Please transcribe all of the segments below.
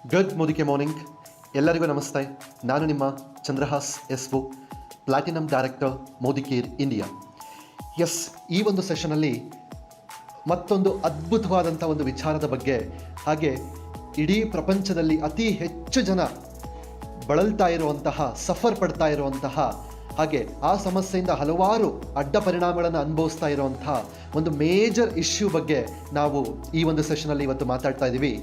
Good ಮುದಿಕೆ morning. ಎಲ್ಲರಿಗೂ ನಮಸ್ತೆ. ನಾನು ನಿಮ್ಮ ಚಂದ್ರಹಾಸ್ ಎಸ್ವು, ಪ್ಲಾಟಿನಮ್ ಡೈರೆಕ್ಟರ್ ಮೋದಿಕೇರ್ ಇಂಡಿಯಾ. ಈ ಒಂದು ಸೆಷನಲ್ಲಿ ಮತ್ತೊಂದು ಅದ್ಭುತವಾದಂಥ ಒಂದು ವಿಚಾರದ ಬಗ್ಗೆ, ಹಾಗೆ ಇಡೀ ಪ್ರಪಂಚದಲ್ಲಿ ಅತಿ ಹೆಚ್ಚು ಜನ ಬಳಲ್ತಾ ಇರುವಂತಹ, ಸಫರ್ ಪಡ್ತಾ ಇರುವಂತಹ, ಹಾಗೆ ಆ ಸಮಸ್ಯೆಯಿಂದ ಹಲವಾರು ಅಡ್ಡ ಪರಿಣಾಮಗಳನ್ನು ಅನುಭವಿಸ್ತಾ ಇರುವಂತಹ ಒಂದು ಮೇಜರ್ ಇಶ್ಯೂ ಬಗ್ಗೆ ನಾವು ಈ ಒಂದು ಸೆಷನಲ್ಲಿ ಇವತ್ತು ಮಾತಾಡ್ತಾ ಇದ್ದೀವಿ.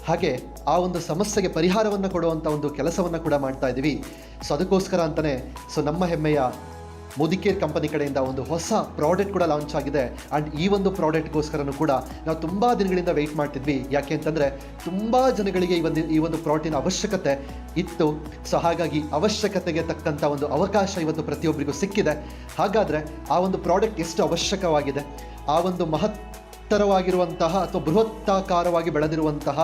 ಹಾಗೆ ಆ ಒಂದು ಸಮಸ್ಯೆಗೆ ಪರಿಹಾರವನ್ನು ಕೊಡುವಂಥ ಒಂದು ಕೆಲಸವನ್ನು ಕೂಡ ಮಾಡ್ತಾ ಇದ್ದೀವಿ. ಅದಕ್ಕೋಸ್ಕರ ಅಂತಲೇ ನಮ್ಮ ಹೆಮ್ಮೆಯ ಮೋದಿಕೇರ್ ಕಂಪನಿ ಕಡೆಯಿಂದ ಒಂದು ಹೊಸ ಪ್ರಾಡಕ್ಟ್ ಕೂಡ ಲಾಂಚ್ ಆಗಿದೆ. ಆ್ಯಂಡ್ ಈ ಒಂದು ಪ್ರಾಡಕ್ಟ್ಗೋಸ್ಕರನೂ ಕೂಡ ನಾವು ತುಂಬ ದಿನಗಳಿಂದ ವೆಯ್ಟ್ ಮಾಡ್ತಿದ್ವಿ. ಯಾಕೆ ಅಂತಂದರೆ ತುಂಬ ಜನಗಳಿಗೆ ಈ ಒಂದು ಪ್ರಾಡಕ್ಟಿನ ಅವಶ್ಯಕತೆ ಇತ್ತು. ಹಾಗಾಗಿ ಅವಶ್ಯಕತೆಗೆ ತಕ್ಕಂಥ ಒಂದು ಅವಕಾಶ ಇವತ್ತು ಪ್ರತಿಯೊಬ್ಬರಿಗೂ ಸಿಕ್ಕಿದೆ. ಹಾಗಾದರೆ ಆ ಒಂದು ಪ್ರಾಡಕ್ಟ್ ಎಷ್ಟು ಅವಶ್ಯಕವಾಗಿದೆ, ಆ ಒಂದು ಮಹತ್ತರವಾಗಿರುವಂತಹ ಅಥವಾ ಬೃಹತ್ತಾಕಾರವಾಗಿ ಬೆಳೆದಿರುವಂತಹ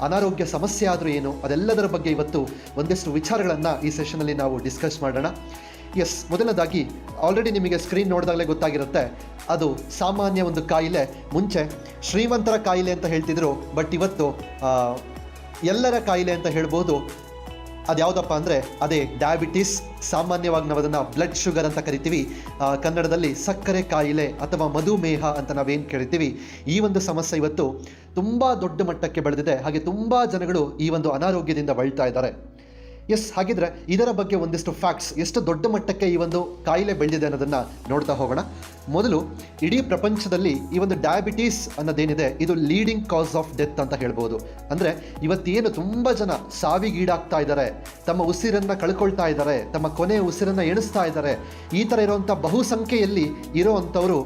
ಅನಾರೋಗ್ಯ ಸಮಸ್ಯೆ ಆದರೂ ಏನು, ಅದೆಲ್ಲದರ ಬಗ್ಗೆ ಇವತ್ತು ಒಂದಿಷ್ಟು ವಿಚಾರಗಳನ್ನು ಈ ಸೆಷನಲ್ಲಿ ನಾವು ಡಿಸ್ಕಸ್ ಮಾಡೋಣ. ಮೊದಲನೇದಾಗಿ ಆಲ್ರೆಡಿ ನಿಮಗೆ ಸ್ಕ್ರೀನ್ ನೋಡಿದಾಗಲೇ ಗೊತ್ತಾಗಿರುತ್ತೆ, ಅದು ಸಾಮಾನ್ಯ ಒಂದು ಕಾಯಿಲೆ. ಮುಂಚೆ ಶ್ರೀಮಂತರ ಕಾಯಿಲೆ ಅಂತ ಹೇಳ್ತಿದ್ರು, ಬಟ್ ಇವತ್ತು ಎಲ್ಲರ ಕಾಯಿಲೆ ಅಂತ ಹೇಳ್ಬೋದು. ಅದ್ಯಾವುದಪ್ಪ ಅಂದರೆ ಅದೇ ಡಯಾಬಿಟಿಸ್. ಸಾಮಾನ್ಯವಾಗಿ ನಾವು ಅದನ್ನು ಬ್ಲಡ್ ಶುಗರ್ ಅಂತ ಕರಿತೀವಿ. ಕನ್ನಡದಲ್ಲಿ ಸಕ್ಕರೆ ಕಾಯಿಲೆ ಅಥವಾ ಮಧುಮೇಹ ಅಂತ ನಾವೇನು ಕರಿತೀವಿ. ಈ ಒಂದು ಸಮಸ್ಯೆ ಇವತ್ತು ತುಂಬ ದೊಡ್ಡ ಮಟ್ಟಕ್ಕೆ ಬೆಳೆದಿದೆ. ಹಾಗೆ ತುಂಬ ಜನಗಳು ಈ ಒಂದು ಅನಾರೋಗ್ಯದಿಂದ ಬಳಲ್ತಾ ಇದ್ದಾರೆ. ಹಾಗಿದ್ರೆ ಇದರ ಬಗ್ಗೆ ಒಂದಿಷ್ಟು ಫ್ಯಾಕ್ಟ್ಸ್, ಎಷ್ಟು ದೊಡ್ಡ ಮಟ್ಟಕ್ಕೆ ಈ ಒಂದು ಕಾಯಿಲೆ ಬೆಳೆದಿದೆ ಅನ್ನೋದನ್ನು ನೋಡ್ತಾ ಹೋಗೋಣ. ಮೊದಲು, ಇಡೀ ಪ್ರಪಂಚದಲ್ಲಿ ಈ ಒಂದು ಡಯಾಬಿಟೀಸ್ ಅನ್ನೋದೇನಿದೆ, ಇದು ಲೀಡಿಂಗ್ ಕಾಸ್ ಆಫ್ ಡೆತ್ ಅಂತ ಹೇಳ್ಬೋದು. ಅಂದರೆ ಇವತ್ತೇನು ತುಂಬ ಜನ ಸಾವಿಗೀಡಾಗ್ತಾ ಇದ್ದಾರೆ, ತಮ್ಮ ಉಸಿರನ್ನು ಕಳ್ಕೊಳ್ತಾ ಇದ್ದಾರೆ, ತಮ್ಮ ಕೊನೆಯ ಉಸಿರನ್ನು ಎಣಿಸ್ತಾ ಇದ್ದಾರೆ. ಈ ಥರ ಇರುವಂಥ ಬಹುಸಂಖ್ಯೆಯಲ್ಲಿ ಇರೋವಂಥವರು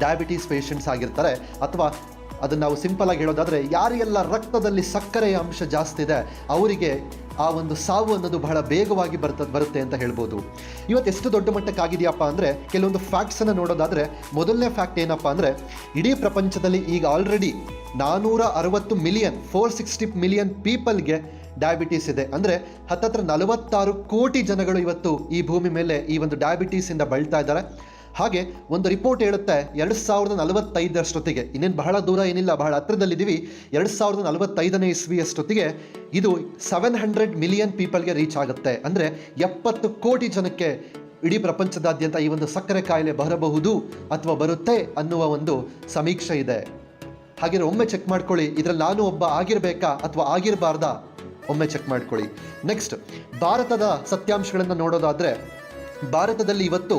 ಡಯಾಬಿಟೀಸ್ ಪೇಷಂಟ್ಸ್ ಆಗಿರ್ತಾರೆ. ಅಥವಾ ಅದನ್ನು ನಾವು ಸಿಂಪಲ್ ಆಗಿ ಹೇಳೋದಾದರೆ, ಯಾರಿಗೆಲ್ಲ ರಕ್ತದಲ್ಲಿ ಸಕ್ಕರೆಯ ಅಂಶ ಜಾಸ್ತಿ ಇದೆ ಅವರಿಗೆ ಆ ಒಂದು ಸಾವು ಅನ್ನೋದು ಬಹಳ ಬೇಗವಾಗಿ ಬರುತ್ತೆ ಅಂತ ಹೇಳ್ಬೋದು. ಇವತ್ತು ಎಷ್ಟು ದೊಡ್ಡ ಮಟ್ಟಕ್ಕಾಗಿದೆಯಪ್ಪ ಅಂದರೆ, ಕೆಲವೊಂದು ಫ್ಯಾಕ್ಟ್ಸನ್ನು ನೋಡೋದಾದರೆ, ಮೊದಲನೇ ಫ್ಯಾಕ್ಟ್ ಏನಪ್ಪ ಅಂದರೆ, ಇಡೀ ಪ್ರಪಂಚದಲ್ಲಿ ಈಗ ಆಲ್ರೆಡಿ 460 ಮಿಲಿಯನ್ 460 ಮಿಲಿಯನ್ ಪೀಪಲ್ಗೆ ಡಯಾಬಿಟೀಸ್ ಇದೆ. ಅಂದರೆ ಹತ್ತತ್ರ 46 ಕೋಟಿ ಜನಗಳು ಇವತ್ತು ಈ ಭೂಮಿ ಮೇಲೆ ಈ ಒಂದು ಡಯಾಬಿಟೀಸಿಂದ ಬಳಲ್ತಾ ಇದ್ದಾರೆ. ಹಾಗೆ ಒಂದು ರಿಪೋರ್ಟ್ ಹೇಳುತ್ತೆ, 2045 ಇನ್ನೇನು ಬಹಳ ದೂರ ಏನಿಲ್ಲ, ಬಹಳ ಹತ್ರದಲ್ಲಿದ್ದೀವಿ. 2045 ಇಸ್ವಿಯಷ್ಟೊತ್ತಿಗೆ ಇದು 700 ಮಿಲಿಯನ್ ಪೀಪಲ್ಗೆ ರೀಚ್ ಆಗುತ್ತೆ. ಅಂದರೆ 70 ಕೋಟಿ ಜನಕ್ಕೆ ಇಡೀ ಪ್ರಪಂಚದಾದ್ಯಂತ ಈ ಒಂದು ಸಕ್ಕರೆ ಕಾಯಿಲೆ ಬರಬಹುದು ಅಥವಾ ಬರುತ್ತೆ ಅನ್ನುವ ಒಂದು ಸಮೀಕ್ಷೆ ಇದೆ. ಹಾಗೆ ಒಮ್ಮೆ ಚೆಕ್ ಮಾಡ್ಕೊಳ್ಳಿ, ಇದರಲ್ಲಿ ನಾನು ಒಬ್ಬ ಆಗಿರಬೇಕಾ ಅಥವಾ ಆಗಿರಬಾರ್ದಾ, ಒಮ್ಮೆ ಚೆಕ್ ಮಾಡ್ಕೊಳ್ಳಿ. ನೆಕ್ಸ್ಟ್, ಭಾರತದ ಸತ್ಯಾಂಶಗಳನ್ನು ನೋಡೋದಾದರೆ, ಭಾರತದಲ್ಲಿ ಇವತ್ತು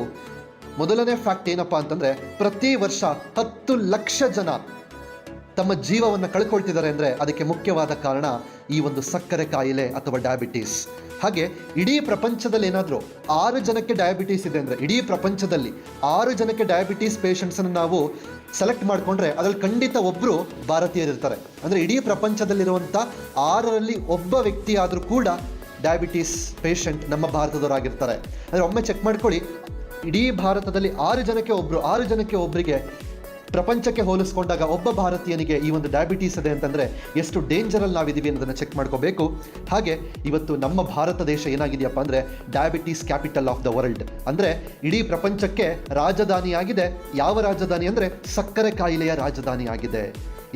ಮೊದಲನೇ ಫ್ಯಾಕ್ಟ್ ಏನಪ್ಪ ಅಂತಂದರೆ, ಪ್ರತಿ ವರ್ಷ 10 ಲಕ್ಷ ಜನ ತಮ್ಮ ಜೀವವನ್ನು ಕಳ್ಕೊಳ್ತಿದ್ದಾರೆ. ಅಂದರೆ ಅದಕ್ಕೆ ಮುಖ್ಯವಾದ ಕಾರಣ ಈ ಒಂದು ಸಕ್ಕರೆ ಕಾಯಿಲೆ ಅಥವಾ ಡಯಾಬಿಟೀಸ್. ಹಾಗೆ ಇಡೀ ಪ್ರಪಂಚದಲ್ಲಿ ಏನಾದರೂ 6 ಜನಕ್ಕೆ ಡಯಾಬಿಟೀಸ್ ಇದೆ ಅಂದರೆ, ಇಡೀ ಪ್ರಪಂಚದಲ್ಲಿ 6 ಜನಕ್ಕೆ ಡಯಾಬಿಟೀಸ್ ಪೇಷಂಟ್ಸನ್ನು ನಾವು ಸೆಲೆಕ್ಟ್ ಮಾಡಿಕೊಂಡ್ರೆ ಅದರಲ್ಲಿ ಖಂಡಿತ ಒಬ್ಬರು ಭಾರತೀಯರಿರ್ತಾರೆ. ಅಂದರೆ ಇಡೀ ಪ್ರಪಂಚದಲ್ಲಿರುವಂಥ 6ರಲ್ಲಿ ಒಬ್ಬ ವ್ಯಕ್ತಿ ಆದರೂ ಕೂಡ ಡಯಾಬಿಟೀಸ್ ಪೇಷಂಟ್ ನಮ್ಮ ಭಾರತದವರಾಗಿರ್ತಾರೆ. ಅಂದರೆ ಒಮ್ಮೆ ಚೆಕ್ ಮಾಡ್ಕೊಳ್ಳಿ, ಇಡೀ ಭಾರತದಲ್ಲಿ 6 ಜನಕ್ಕೆ ಒಬ್ಬರಿಗೆ ಪ್ರಪಂಚಕ್ಕೆ ಹೋಲಿಸ್ಕೊಂಡಾಗ ಒಬ್ಬ ಭಾರತೀಯನಿಗೆ ಈ ಒಂದು ಡಯಾಬಿಟೀಸ್ ಇದೆ ಅಂತಂದರೆ ಎಷ್ಟು ಡೇಂಜರಲ್ಲಿ ನಾವಿದ್ದೀವಿ ಅನ್ನೋದನ್ನು ಚೆಕ್ ಮಾಡ್ಕೋಬೇಕು. ಹಾಗೆ ಇವತ್ತು ನಮ್ಮ ಭಾರತ ದೇಶ ಏನಾಗಿದೆಯಪ್ಪ ಅಂದರೆ, diabetes capital of the world. ಅಂದರೆ ಇಡೀ ಪ್ರಪಂಚಕ್ಕೆ ರಾಜಧಾನಿಯಾಗಿದೆ. ಯಾವ ರಾಜಧಾನಿ ಅಂದರೆ ಸಕ್ಕರೆ ಕಾಯಿಲೆಯ ರಾಜಧಾನಿ ಆಗಿದೆ.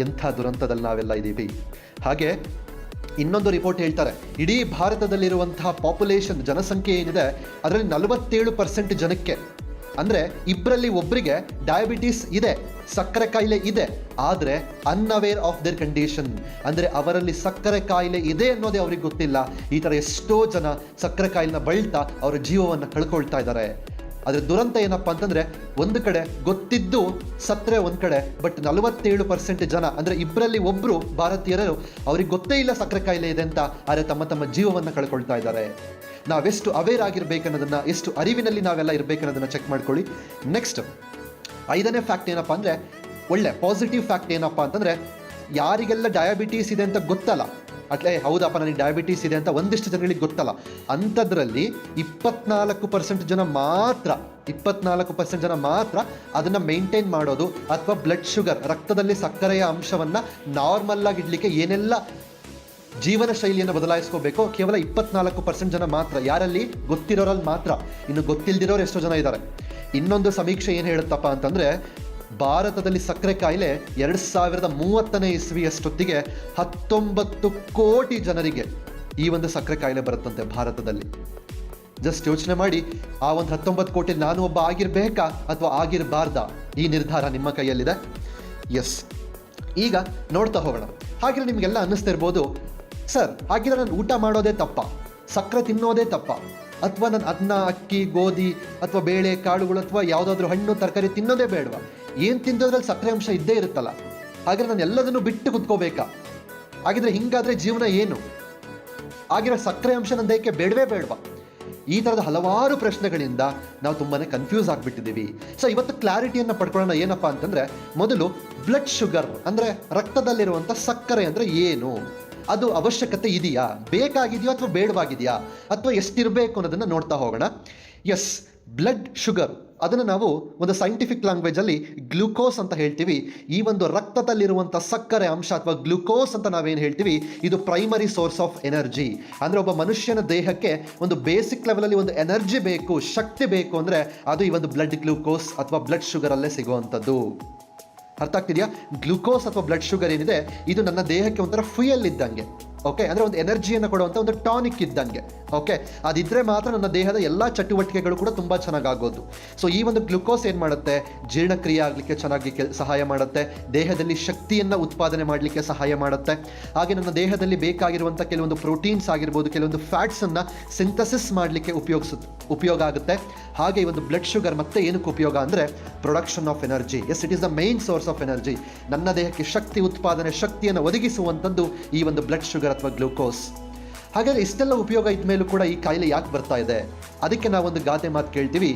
ಎಂಥ ದುರಂತದಲ್ಲಿ ನಾವೆಲ್ಲ ಇದ್ದೀವಿ. ಹಾಗೆ ಇನ್ನೊಂದು ರಿಪೋರ್ಟ್ ಹೇಳ್ತಾರೆ, ಇಡೀ ಭಾರತದಲ್ಲಿರುವಂತಹ ಪಾಪ್ಯುಲೇಷನ್, ಜನಸಂಖ್ಯೆ ಏನಿದೆ ಅದರಲ್ಲಿ 47% ಜನಕ್ಕೆ, ಅಂದರೆ 2ರಲ್ಲಿ ಒಬ್ಬರಿಗೆ ಡಯಾಬಿಟೀಸ್ ಇದೆ, ಸಕ್ಕರೆ ಕಾಯಿಲೆ ಇದೆ. ಆದರೆ ಅನ್ಅವೇರ್ ಆಫ್ ದೇರ್ ಕಂಡೀಷನ್, ಅಂದರೆ ಅವರಲ್ಲಿ ಸಕ್ಕರೆ ಕಾಯಿಲೆ ಇದೆ ಅನ್ನೋದೇ ಅವ್ರಿಗೆ ಗೊತ್ತಿಲ್ಲ. ಈ ಥರ ಎಷ್ಟೋ ಜನ ಸಕ್ಕರೆ ಕಾಯಿಲೆನ ಬಳಲ್ತಾ ಅವರ ಜೀವವನ್ನು ಕಳ್ಕೊಳ್ತಾ ಇದ್ದಾರೆ. ಅದರ ದುರಂತ ಏನಪ್ಪ ಅಂತಂದರೆ, ಒಂದು ಕಡೆ ಗೊತ್ತಿದ್ದು ಸತ್ತರೆ ಒಂದು ಕಡೆ, ಬಟ್ 47% ಜನ, ಅಂದರೆ 2ರಲ್ಲಿ ಒಬ್ಬರು ಭಾರತೀಯರು ಅವ್ರಿಗೆ ಗೊತ್ತೇ ಇಲ್ಲ ಸಕ್ಕರೆ ಕಾಯಿಲೆ ಇದೆ ಅಂತ, ಆದರೆ ತಮ್ಮ ಜೀವವನ್ನು ಕಳ್ಕೊಳ್ತಾ ಇದ್ದಾರೆ. ನಾವೆಷ್ಟು ಅವೇರ್ ಆಗಿರ್ಬೇಕನ್ನೋದನ್ನು, ಎಷ್ಟು ಅರಿವಿನಲ್ಲಿ ನಾವೆಲ್ಲ ಇರಬೇಕನ್ನೋದನ್ನು ಚೆಕ್ ಮಾಡ್ಕೊಳ್ಳಿ. ನೆಕ್ಸ್ಟ್, 5ನೇ ಫ್ಯಾಕ್ಟ್ ಏನಪ್ಪ ಅಂದರೆ, ಒಳ್ಳೆ ಪಾಸಿಟಿವ್ ಫ್ಯಾಕ್ಟ್ ಏನಪ್ಪ ಅಂತಂದರೆ, ಯಾರಿಗೆಲ್ಲ ಡಯಾಬಿಟೀಸ್ ಇದೆ ಅಂತ ಗೊತ್ತಲ್ಲ, ಹೌದಪ್ಪ ನನಗೆ ಡಯಾಬಿಟೀಸ್ ಇದೆ ಅಂತ ಒಂದಿಷ್ಟು ಜನಗಳಿಗೆ ಗೊತ್ತಲ್ಲ, ಅಂಥದ್ರಲ್ಲಿ 24% ಜನ ಮಾತ್ರ ಅದನ್ನು ಮೇಂಟೈನ್ ಮಾಡೋದು, ಅಥವಾ ಬ್ಲಡ್ ಶುಗರ್, ರಕ್ತದಲ್ಲಿ ಸಕ್ಕರೆಯ ಅಂಶವನ್ನು ನಾರ್ಮಲ್ಲಾಗಿ ಇಡಲಿಕ್ಕೆ ಏನೆಲ್ಲ ಜೀವನ ಶೈಲಿಯನ್ನು ಬದಲಾಯಿಸ್ಕೋಬೇಕು, ಕೇವಲ 24% ಜನ ಮಾತ್ರ. ಯಾರಲ್ಲಿ? ಗೊತ್ತಿರೋರಲ್ಲಿ ಮಾತ್ರ. ಇನ್ನು ಗೊತ್ತಿಲ್ದಿರೋರು ಎಷ್ಟೋ ಜನ ಇದ್ದಾರೆ. ಇನ್ನೊಂದು ಸಮೀಕ್ಷೆ ಏನು ಹೇಳುತ್ತಪ್ಪ ಅಂತಂದರೆ, ಭಾರತದಲ್ಲಿ ಸಕ್ಕರೆ ಕಾಯಿಲೆ 2030ನೇ ಇಸ್ವಿಯಷ್ಟೊತ್ತಿಗೆ 19 ಕೋಟಿ ಜನರಿಗೆ ಈ ಒಂದು ಸಕ್ಕರೆ ಕಾಯಿಲೆ ಬರುತ್ತಂತೆ ಭಾರತದಲ್ಲಿ. ಜಸ್ಟ್ ಯೋಚನೆ ಮಾಡಿ, ಆ ಒಂದು 19 ಕೋಟಿ ನಾನು ಒಬ್ಬ ಆಗಿರಬೇಕಾ ಅಥವಾ ಆಗಿರಬಾರ್ದಾ? ಈ ನಿರ್ಧಾರ ನಿಮ್ಮ ಕೈಯಲ್ಲಿದೆ. ಎಸ್, ಈಗ ನೋಡ್ತಾ ಹೋಗೋಣ. ಹಾಗೆ ನಿಮಗೆಲ್ಲ ಅನ್ನಿಸ್ತಿರ್ಬೋದು, ಸರ್ ಹಾಗಿದ್ರೆ ನಾನು ಊಟ ಮಾಡೋದೇ ತಪ್ಪ, ಸಕ್ಕರೆ ತಿನ್ನೋದೇ ತಪ್ಪ, ಅಥವಾ ನಾನು ಅನ್ನ, ಅಕ್ಕಿ, ಗೋಧಿ ಅಥವಾ ಬೇಳೆ ಕಾಳುಗಳು ಅಥವಾ ಯಾವುದಾದ್ರೂ ಹಣ್ಣು ತರಕಾರಿ ತಿನ್ನೋದೇ ಬೇಡವಾ? ಏನು ತಿಂದೋದ್ರಲ್ಲಿ ಸಕ್ಕರೆ ಅಂಶ ಇದ್ದೇ ಇರುತ್ತಲ್ಲ, ಹಾಗೆ ನಾನು ಎಲ್ಲದನ್ನು ಬಿಟ್ಟು ಕುತ್ಕೋಬೇಕಾ? ಹಾಗಿದ್ರೆ ಹಿಂಗಾದ್ರೆ ಜೀವನ ಏನು? ಹಾಗಿರೋ ಸಕ್ಕರೆ ಅಂಶ ನನ್ನ ದೇಹಕ್ಕೆ ಬೇಡವೇ ಬೇಡವಾ? ಈ ಥರದ ಹಲವಾರು ಪ್ರಶ್ನೆಗಳಿಂದ ನಾವು ತುಂಬಾ ಕನ್ಫ್ಯೂಸ್ ಆಗಿಬಿಟ್ಟಿದ್ದೀವಿ. ಸೊ ಇವತ್ತು ಕ್ಲಾರಿಟಿಯನ್ನು ಪಡ್ಕೊಳ್ಳೋಣ. ಏನಪ್ಪ ಅಂತಂದರೆ, ಮೊದಲು ಬ್ಲಡ್ ಶುಗರ್ ಅಂದರೆ ರಕ್ತದಲ್ಲಿರುವಂಥ ಸಕ್ಕರೆ ಅಂದರೆ ಏನು, ಅದು ಅವಶ್ಯಕತೆ ಇದೆಯಾ, ಬೇಕಾಗಿದೆಯೋ ಅಥವಾ ಬೇಡವಾಗಿದೆಯಾ, ಅಥವಾ ಎಷ್ಟಿರಬೇಕು ಅನ್ನೋದನ್ನು ನೋಡ್ತಾ ಹೋಗೋಣ. ಎಸ್, ಬ್ಲಡ್ ಶುಗರ್ ಅದನ್ನು ನಾವು ಒಂದು ಸೈಂಟಿಫಿಕ್ ಲ್ಯಾಂಗ್ವೇಜಲ್ಲಿ ಗ್ಲೂಕೋಸ್ ಅಂತ ಹೇಳ್ತೀವಿ. ಈ ಒಂದು ರಕ್ತದಲ್ಲಿರುವಂಥ ಸಕ್ಕರೆ ಅಂಶ ಅಥವಾ ಗ್ಲೂಕೋಸ್ ಅಂತ ನಾವೇನು ಹೇಳ್ತೀವಿ, ಇದು ಪ್ರೈಮರಿ ಸೋರ್ಸ್ ಆಫ್ ಎನರ್ಜಿ. ಅಂದರೆ ಒಬ್ಬ ಮನುಷ್ಯನ ದೇಹಕ್ಕೆ ಒಂದು ಬೇಸಿಕ್ ಲೆವೆಲಲ್ಲಿ ಒಂದು ಎನರ್ಜಿ ಬೇಕು, ಶಕ್ತಿ ಬೇಕು ಅಂದರೆ ಅದು ಈ ಒಂದು ಬ್ಲಡ್ ಗ್ಲೂಕೋಸ್ ಅಥವಾ ಬ್ಲಡ್ ಶುಗರಲ್ಲೇ ಸಿಗುವಂಥದ್ದು. ಅರ್ಥ ಆಗ್ತಿದೆಯಾ? ಗ್ಲೂಕೋಸ್ ಅಥವಾ ಬ್ಲಡ್ ಶುಗರ್ ಏನಿದೆ, ಇದು ನನ್ನ ದೇಹಕ್ಕೆ ಒಂಥರ ಫ್ಯೂಯಲ್ ಇದ್ದಂಗೆ. ಓಕೆ, ಅಂದರೆ ಒಂದು ಎನರ್ಜಿಯನ್ನು ಕೊಡುವಂಥ ಒಂದು ಟಾನಿಕ್ ಇದ್ದಂಗೆ. ಓಕೆ, ಅದಿದ್ದರೆ ಮಾತ್ರ ನನ್ನ ದೇಹದ ಎಲ್ಲ ಚಟುವಟಿಕೆಗಳು ಕೂಡ ತುಂಬ ಚೆನ್ನಾಗಾಗೋದು. ಸೊ ಈ ಒಂದು ಗ್ಲುಕೋಸ್ ಏನು ಮಾಡುತ್ತೆ, ಜೀರ್ಣಕ್ರಿಯೆ ಆಗಲಿಕ್ಕೆ ಚೆನ್ನಾಗಿ ಸಹಾಯ ಮಾಡುತ್ತೆ, ದೇಹದಲ್ಲಿ ಶಕ್ತಿಯನ್ನು ಉತ್ಪಾದನೆ ಮಾಡಲಿಕ್ಕೆ ಸಹಾಯ ಮಾಡುತ್ತೆ. ಹಾಗೆ ನನ್ನ ದೇಹದಲ್ಲಿ ಬೇಕಾಗಿರುವಂಥ ಕೆಲವೊಂದು ಪ್ರೋಟೀನ್ಸ್ ಆಗಿರ್ಬೋದು, ಕೆಲವೊಂದು ಫ್ಯಾಟ್ಸನ್ನು ಸಿಂಥಸಿಸ್ ಮಾಡಲಿಕ್ಕೆ ಉಪಯೋಗ ಆಗುತ್ತೆ. ಹಾಗೆ ಈ ಒಂದು ಬ್ಲಡ್ ಶುಗರ್ ಮತ್ತೆ ಏನಕ್ಕೆ ಉಪಯೋಗ ಅಂದರೆ production of energy. Yes, it is the main source of energy. ನನ್ನ ದೇಹಕ್ಕೆ ಶಕ್ತಿ ಉತ್ಪಾದನೆ, ಶಕ್ತಿಯನ್ನು ಒದಗಿಸುವಂಥದ್ದು ಈ ಒಂದು ಬ್ಲಡ್ ಶುಗರ್ ಅಥವಾ ಗ್ಲೂಕೋಸ್. ಹಾಗಾದರೆ ಇಷ್ಟೆಲ್ಲ ಉಪಯೋಗ ಇದ್ದ ಮೇಲೂ ಕೂಡ ಈ ಕಾಯಿಲೆ ಯಾಕೆ ಬರ್ತಾ ಇದೆ? ಅದಕ್ಕೆ ನಾವೊಂದು ಗಾದೆ ಮಾತು ಕೇಳ್ತೀವಿ,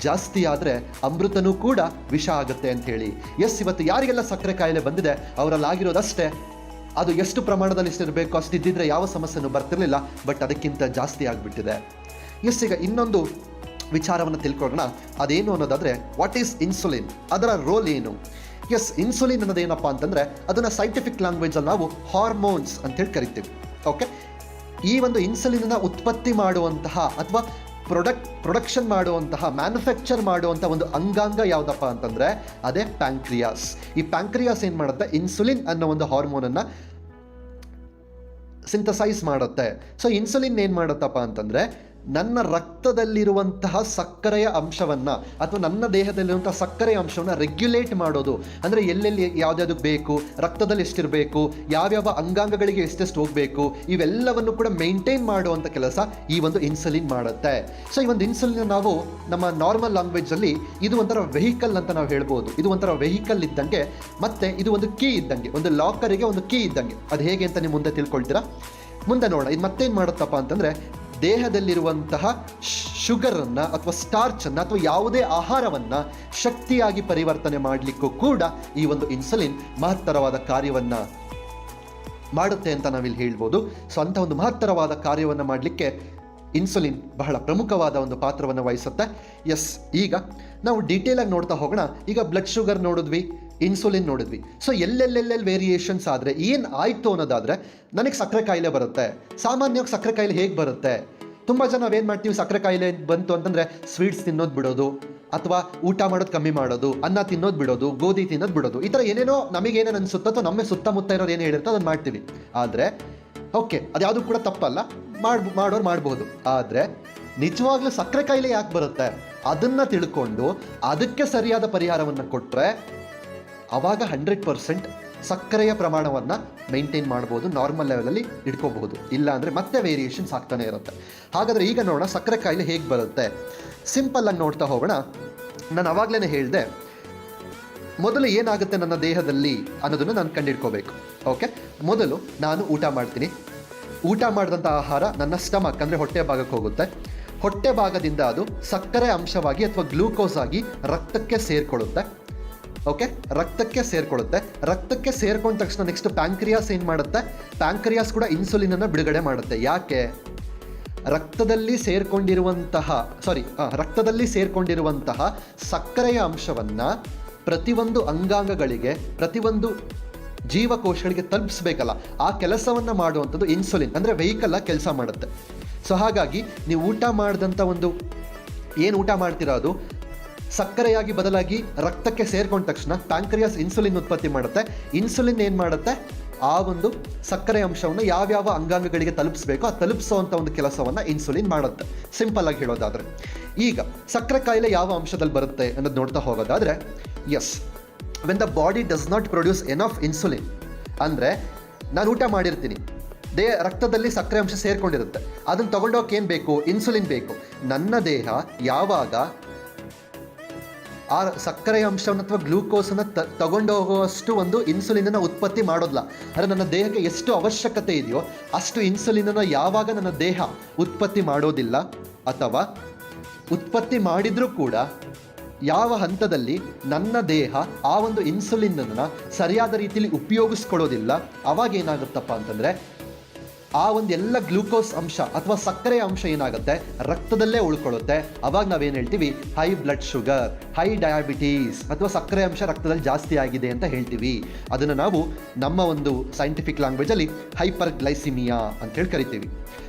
ಜಾಸ್ತಿ ಆದರೆ ಅಮೃತನೂ ಕೂಡ ವಿಷ ಆಗುತ್ತೆ ಅಂತ ಹೇಳಿ. ಎಸ್, ಇವತ್ತು ಯಾರಿಗೆಲ್ಲ ಸಕ್ಕರೆ ಕಾಯಿಲೆ ಬಂದಿದೆ ಅವರಲ್ಲಿ ಆಗಿರೋದಷ್ಟೇ. ಅದು ಎಷ್ಟು ಪ್ರಮಾಣದಲ್ಲಿ ಇಷ್ಟಿರಬೇಕು ಅಷ್ಟಿದ್ದಿದ್ರೆ ಯಾವ ಸಮಸ್ಯೆನೂ ಬರ್ತಿರ್ಲಿಲ್ಲ, ಬಟ್ ಅದಕ್ಕಿಂತ ಜಾಸ್ತಿ ಆಗಿಬಿಟ್ಟಿದೆ. ಎಸ್, ಈಗ ಇನ್ನೊಂದು ವಿಚಾರವನ್ನು ತಿಳ್ಕೊಳ್ಳೋಣ. ಅದೇನು ಅನ್ನೋದಾದರೆ, ವಾಟ್ ಈಸ್ ಇನ್ಸುಲಿನ್, ಅದರ ರೋಲ್ ಏನು? ಎಸ್, ಇನ್ಸುಲಿನ್ ಅನ್ನೋದೇನಪ್ಪ ಅಂತಂದರೆ, ಅದನ್ನು ಸೈಂಟಿಫಿಕ್ ಲ್ಯಾಂಗ್ವೇಜಲ್ಲಿ ನಾವು ಹಾರ್ಮೋನ್ಸ್ ಅಂತೇಳಿ ಕರಿತೀವಿ. ಓಕೆ, ಈ ಒಂದು ಇನ್ಸುಲಿನನ್ನು ಉತ್ಪತ್ತಿ ಮಾಡುವಂತಹ ಅಥವಾ ಪ್ರೊಡಕ್ಷನ್ ಮಾಡುವಂತಹ, ಮ್ಯಾನುಫ್ಯಾಕ್ಚರ್ ಮಾಡುವಂಥ ಒಂದು ಅಂಗಾಂಗ ಯಾವುದಪ್ಪ ಅಂತಂದರೆ ಅದೇ ಪ್ಯಾಂಕ್ರಿಯಾಸ್. ಈ ಪ್ಯಾಂಕ್ರಿಯಾಸ್ ಏನು ಮಾಡುತ್ತೆ, ಇನ್ಸುಲಿನ್ ಅನ್ನೋ ಒಂದು ಹಾರ್ಮೋನನ್ನು ಸಿಂಥಸೈಸ್ ಮಾಡುತ್ತೆ. ಸೊ ಇನ್ಸುಲಿನ್ ಏನು ಮಾಡುತ್ತಪ್ಪ ಅಂತಂದರೆ, ನನ್ನ ರಕ್ತದಲ್ಲಿರುವಂತಹ ಸಕ್ಕರೆಯ ಅಂಶವನ್ನು ಅಥವಾ ನನ್ನ ದೇಹದಲ್ಲಿರುವಂತಹ ಸಕ್ಕರೆಯ ಅಂಶವನ್ನು ರೆಗ್ಯುಲೇಟ್ ಮಾಡೋದು. ಅಂದರೆ ಎಲ್ಲೆಲ್ಲಿ ಯಾವುದ್ಯಾವುದಕ್ಕೆ ಬೇಕು, ರಕ್ತದಲ್ಲಿ ಎಷ್ಟಿರಬೇಕು, ಯಾವ್ಯಾವ ಅಂಗಾಂಗಗಳಿಗೆ ಎಷ್ಟೆಷ್ಟು ಹೋಗಬೇಕು, ಇವೆಲ್ಲವನ್ನು ಕೂಡ ಮೇಂಟೈನ್ ಮಾಡುವಂಥ ಕೆಲಸ ಈ ಒಂದು ಇನ್ಸುಲಿನ್ ಮಾಡುತ್ತೆ. ಸೊ ಈ ಒಂದು ಇನ್ಸುಲಿನ್ ನಾವು ನಮ್ಮ ನಾರ್ಮಲ್ ಲ್ಯಾಂಗ್ವೇಜಲ್ಲಿ ಇದು ಒಂಥರ ವೆಹಿಕಲ್ ಅಂತ ನಾವು ಹೇಳ್ಬೋದು. ಇದು ಒಂಥರ ವೆಹಿಕಲ್ ಇದ್ದಂಗೆ, ಮತ್ತು ಇದು ಒಂದು ಕೀ ಇದ್ದಂಗೆ, ಒಂದು ಲಾಕರಿಗೆ ಒಂದು ಕೀ ಇದ್ದಂಗೆ. ಅದು ಹೇಗೆ ಅಂತ ನೀವು ಮುಂದೆ ತಿಳ್ಕೊಳ್ತೀರಾ. ಮುಂದೆ ನೋಡೋಣ. ಇದು ಮತ್ತೇನು ಮಾಡುತ್ತಪ್ಪ ಅಂತಂದರೆ, ದೇಹದಲ್ಲಿರುವಂತಹ ಶುಗರನ್ನು ಅಥವಾ ಸ್ಟಾರ್ಚನ್ನು ಅಥವಾ ಯಾವುದೇ ಆಹಾರವನ್ನು ಶಕ್ತಿಯಾಗಿ ಪರಿವರ್ತನೆ ಮಾಡಲಿಕ್ಕೂ ಕೂಡ ಈ ಒಂದು ಇನ್ಸುಲಿನ್ ಮಹತ್ತರವಾದ ಕಾರ್ಯವನ್ನು ಮಾಡುತ್ತೆ ಅಂತ ನಾವಿಲ್ಲಿ ಹೇಳ್ಬೋದು. ಸೊ ಅಂಥ ಒಂದು ಮಹತ್ತರವಾದ ಕಾರ್ಯವನ್ನು ಮಾಡಲಿಕ್ಕೆ ಇನ್ಸುಲಿನ್ ಬಹಳ ಪ್ರಮುಖವಾದ ಒಂದು ಪಾತ್ರವನ್ನು ವಹಿಸುತ್ತೆ. ಎಸ್, ಈಗ ನಾವು ಡೀಟೇಲಾಗಿ ನೋಡ್ತಾ ಹೋಗೋಣ. ಈಗ ಬ್ಲಡ್ ಶುಗರ್ ನೋಡಿದ್ವಿ, ಇನ್ಸುಲಿನ್ ನೋಡಿದ್ವಿ. ಸೊ ಎಲ್ಲೆಲ್ಲೆಲ್ಲೆಲ್ಲಿ ವೇರಿಯೇಷನ್ಸ್ ಆದರೆ ಏನು ಆಯಿತು ಅನ್ನೋದಾದರೆ, ನನಗೆ ಸಕ್ಕರೆ ಕಾಯಿಲೆ ಬರುತ್ತೆ. ಸಾಮಾನ್ಯವಾಗಿ ಸಕ್ಕರೆ ಕಾಯಿಲೆ ಹೇಗೆ ಬರುತ್ತೆ? ತುಂಬ ಜನ ನಾವೇನು ಮಾಡ್ತೀವಿ, ಸಕ್ಕರೆ ಕಾಯಿಲೆ ಬಂತು ಅಂತಂದರೆ ಸ್ವೀಟ್ಸ್ ತಿನ್ನೋದು ಬಿಡೋದು, ಅಥವಾ ಊಟ ಮಾಡೋದು ಕಮ್ಮಿ ಮಾಡೋದು, ಅನ್ನ ತಿನ್ನೋದು ಬಿಡೋದು, ಗೋಧಿ ತಿನ್ನೋದು ಬಿಡೋದು, ಈ ಥರ ಏನೇನೋ ನಮಗೇನೇನು ಅನಿಸುತ್ತೋ ಅಥವಾ ನಮ್ಮ ಸುತ್ತಮುತ್ತ ಇರೋರು ಏನು ಹೇಳಿರ್ತೋ ಅದನ್ನು ಮಾಡ್ತೀವಿ. ಆದರೆ ಓಕೆ, ಅದ್ಯಾವುದು ಕೂಡ ತಪ್ಪಲ್ಲ, ಮಾಡೋರು ಮಾಡ್ಬೋದು. ಆದರೆ ನಿಜವಾಗ್ಲೂ ಸಕ್ಕರೆ ಕಾಯಿಲೆ ಯಾಕೆ ಬರುತ್ತೆ ಅದನ್ನು ತಿಳ್ಕೊಂಡು ಅದಕ್ಕೆ ಸರಿಯಾದ ಪರಿಹಾರವನ್ನು ಕೊಟ್ಟರೆ ಆವಾಗ 100% ಸಕ್ಕರೆಯ ಪ್ರಮಾಣವನ್ನು ಮೇಂಟೈನ್ ಮಾಡ್ಬೋದು, ನಾರ್ಮಲ್ ಲೆವೆಲಲ್ಲಿ ಇಟ್ಕೋಬಹುದು. ಇಲ್ಲ ಅಂದರೆ ಮತ್ತೆ ವೇರಿಯೇಷನ್ಸ್ ಆಗ್ತಾನೆ ಇರುತ್ತೆ. ಹಾಗಾದರೆ ಈಗ ನೋಡೋಣ ಸಕ್ಕರೆ ಕಾಯಿಲೆ ಹೇಗೆ ಬರುತ್ತೆ. ಸಿಂಪಲ್ಲಾಗಿ ನೋಡ್ತಾ ಹೋಗೋಣ. ನಾನು ಆವಾಗಲೇ ಹೇಳಿದೆ, ಮೊದಲು ಏನಾಗುತ್ತೆ ನನ್ನ ದೇಹದಲ್ಲಿ ಅನ್ನೋದನ್ನು ನಾನು ಕಂಡುಹಿಡ್ಕೋಬೇಕು. ಓಕೆ, ಮೊದಲು ನಾನು ಊಟ ಮಾಡ್ತೀನಿ. ಊಟ ಮಾಡಿದಂಥ ಆಹಾರ ನನ್ನ ಸ್ಟಮಕ್ ಅಂದರೆ ಹೊಟ್ಟೆ ಭಾಗಕ್ಕೆ ಹೋಗುತ್ತೆ. ಹೊಟ್ಟೆ ಭಾಗದಿಂದ ಅದು ಸಕ್ಕರೆ ಅಂಶವಾಗಿ ಅಥವಾ ಗ್ಲೂಕೋಸ್ ಆಗಿ ರಕ್ತಕ್ಕೆ ಸೇರಿಕೊಳ್ಳುತ್ತೆ. ಓಕೆ, ರಕ್ತಕ್ಕೆ ಸೇರ್ಕೊಂಡ ತಕ್ಷಣ ನೆಕ್ಸ್ಟ್ ಪ್ಯಾಂಕ್ರಿಯಾಸ್ ಏನು ಮಾಡುತ್ತೆ, ಪ್ಯಾಂಕ್ರಿಯಾಸ್ ಕೂಡ ಇನ್ಸುಲಿನನ್ನು ಬಿಡುಗಡೆ ಮಾಡುತ್ತೆ. ಯಾಕೆ? ರಕ್ತದಲ್ಲಿ ಸೇರ್ಕೊಂಡಿರುವಂತಹ ಸಕ್ಕರೆಯ ಅಂಶವನ್ನು ಪ್ರತಿಯೊಂದು ಅಂಗಾಂಗಗಳಿಗೆ, ಪ್ರತಿಯೊಂದು ಜೀವಕೋಶಗಳಿಗೆ ತಲುಪಿಸ್ಬೇಕಲ್ಲ, ಆ ಕೆಲಸವನ್ನು ಮಾಡುವಂಥದ್ದು ಇನ್ಸುಲಿನ್ ಅಂದರೆ ವೆಹಿಕಲ್ ಕೆಲಸ ಮಾಡುತ್ತೆ. ಸೊ ಹಾಗಾಗಿ ನೀವು ಊಟ ಮಾಡಿದಂಥ ಏನು ಊಟ ಮಾಡ್ತೀರೋ ಅದು ಸಕ್ಕರೆಯಾಗಿ ಬದಲಾಗಿ ರಕ್ತಕ್ಕೆ ಸೇರ್ಕೊಂಡ ತಕ್ಷಣ ಪ್ಯಾಂಕ್ರಿಯಾಸ್ ಇನ್ಸುಲಿನ್ ಉತ್ಪತ್ತಿ ಮಾಡುತ್ತೆ. ಇನ್ಸುಲಿನ್ ಏನು ಮಾಡುತ್ತೆ, ಆ ಒಂದು ಸಕ್ಕರೆ ಅಂಶವನ್ನು ಯಾವ್ಯಾವ ಅಂಗಾಂಗಗಳಿಗೆ ತಲುಪಿಸಬೇಕು ಆ ತಲುಪಿಸುವಂಥ ಒಂದು ಕೆಲಸವನ್ನು ಇನ್ಸುಲಿನ್ ಮಾಡುತ್ತೆ, ಸಿಂಪಲ್ ಆಗಿ ಹೇಳೋದಾದರೆ. ಈಗ ಸಕ್ಕರೆ ಕಾಯಿಲೆ ಯಾವ ಅಂಶದಲ್ಲಿ ಬರುತ್ತೆ ಅನ್ನೋದು ನೋಡ್ತಾ ಹೋಗೋದಾದರೆ, yes, when the body does not produce enough insulin, ಅಂದರೆ ನಾನು ಊಟ ಮಾಡಿರ್ತೀನಿ, ರಕ್ತದಲ್ಲಿ ಸಕ್ಕರೆ ಅಂಶ ಸೇರಿಕೊಂಡಿರುತ್ತೆ, ಅದನ್ನು ತಗೊಂಡೋಗಕ್ಕೆ ಏನು ಬೇಕು, ಇನ್ಸುಲಿನ್ ಬೇಕು. ನನ್ನ ದೇಹ ಯಾವಾಗ ಆ ಸಕ್ಕರೆ ಅಂಶವನ್ನು ಅಥವಾ ಗ್ಲೂಕೋಸನ್ನು ತಗೊಂಡೋಗುವಷ್ಟು ಒಂದು ಇನ್ಸುಲಿನನ್ನು ಉತ್ಪತ್ತಿ ಮಾಡೋದಿಲ್ಲ. ಅಂದರೆ ನನ್ನ ದೇಹಕ್ಕೆ ಎಷ್ಟು ಅವಶ್ಯಕತೆ ಇದೆಯೋ ಅಷ್ಟು ಇನ್ಸುಲಿನನ್ನು ಯಾವಾಗ ನನ್ನ ದೇಹ ಉತ್ಪತ್ತಿ ಮಾಡೋದಿಲ್ಲ, ಅಥವಾ ಉತ್ಪತ್ತಿ ಮಾಡಿದರೂ ಕೂಡ ಯಾವ ಹಂತದಲ್ಲಿ ನನ್ನ ದೇಹ ಆ ಒಂದು ಇನ್ಸುಲಿನನ್ನು ಸರಿಯಾದ ರೀತಿಯಲ್ಲಿ ಉಪಯೋಗಿಸ್ಕೊಳ್ಳೋದಿಲ್ಲ, ಅವಾಗ ಏನಾಗುತ್ತಪ್ಪ ಅಂತಂದರೆ ಆ ಒಂದು ಎಲ್ಲ ಗ್ಲೂಕೋಸ್ ಅಂಶ ಅಥವಾ ಸಕ್ಕರೆ ಅಂಶ ಏನಾಗುತ್ತೆ, ರಕ್ತದಲ್ಲೇ ಉಳ್ಕೊಳ್ಳುತ್ತೆ. ಅವಾಗ ನಾವೇನು ಹೇಳ್ತೀವಿ, high blood sugar, high diabetes, ಅಥವಾ ಸಕ್ಕರೆ ಅಂಶ ರಕ್ತದಲ್ಲಿ ಜಾಸ್ತಿ ಆಗಿದೆ ಅಂತ ಹೇಳ್ತೀವಿ. ಅದನ್ನು ನಾವು ನಮ್ಮ ಒಂದು ಸೈಂಟಿಫಿಕ್ ಲ್ಯಾಂಗ್ವೇಜಲ್ಲಿ ಹೈಪರ್ ಗ್ಲೈಸಿಮಿಯಾ ಅಂತೇಳಿ ಕರಿತೀವಿ.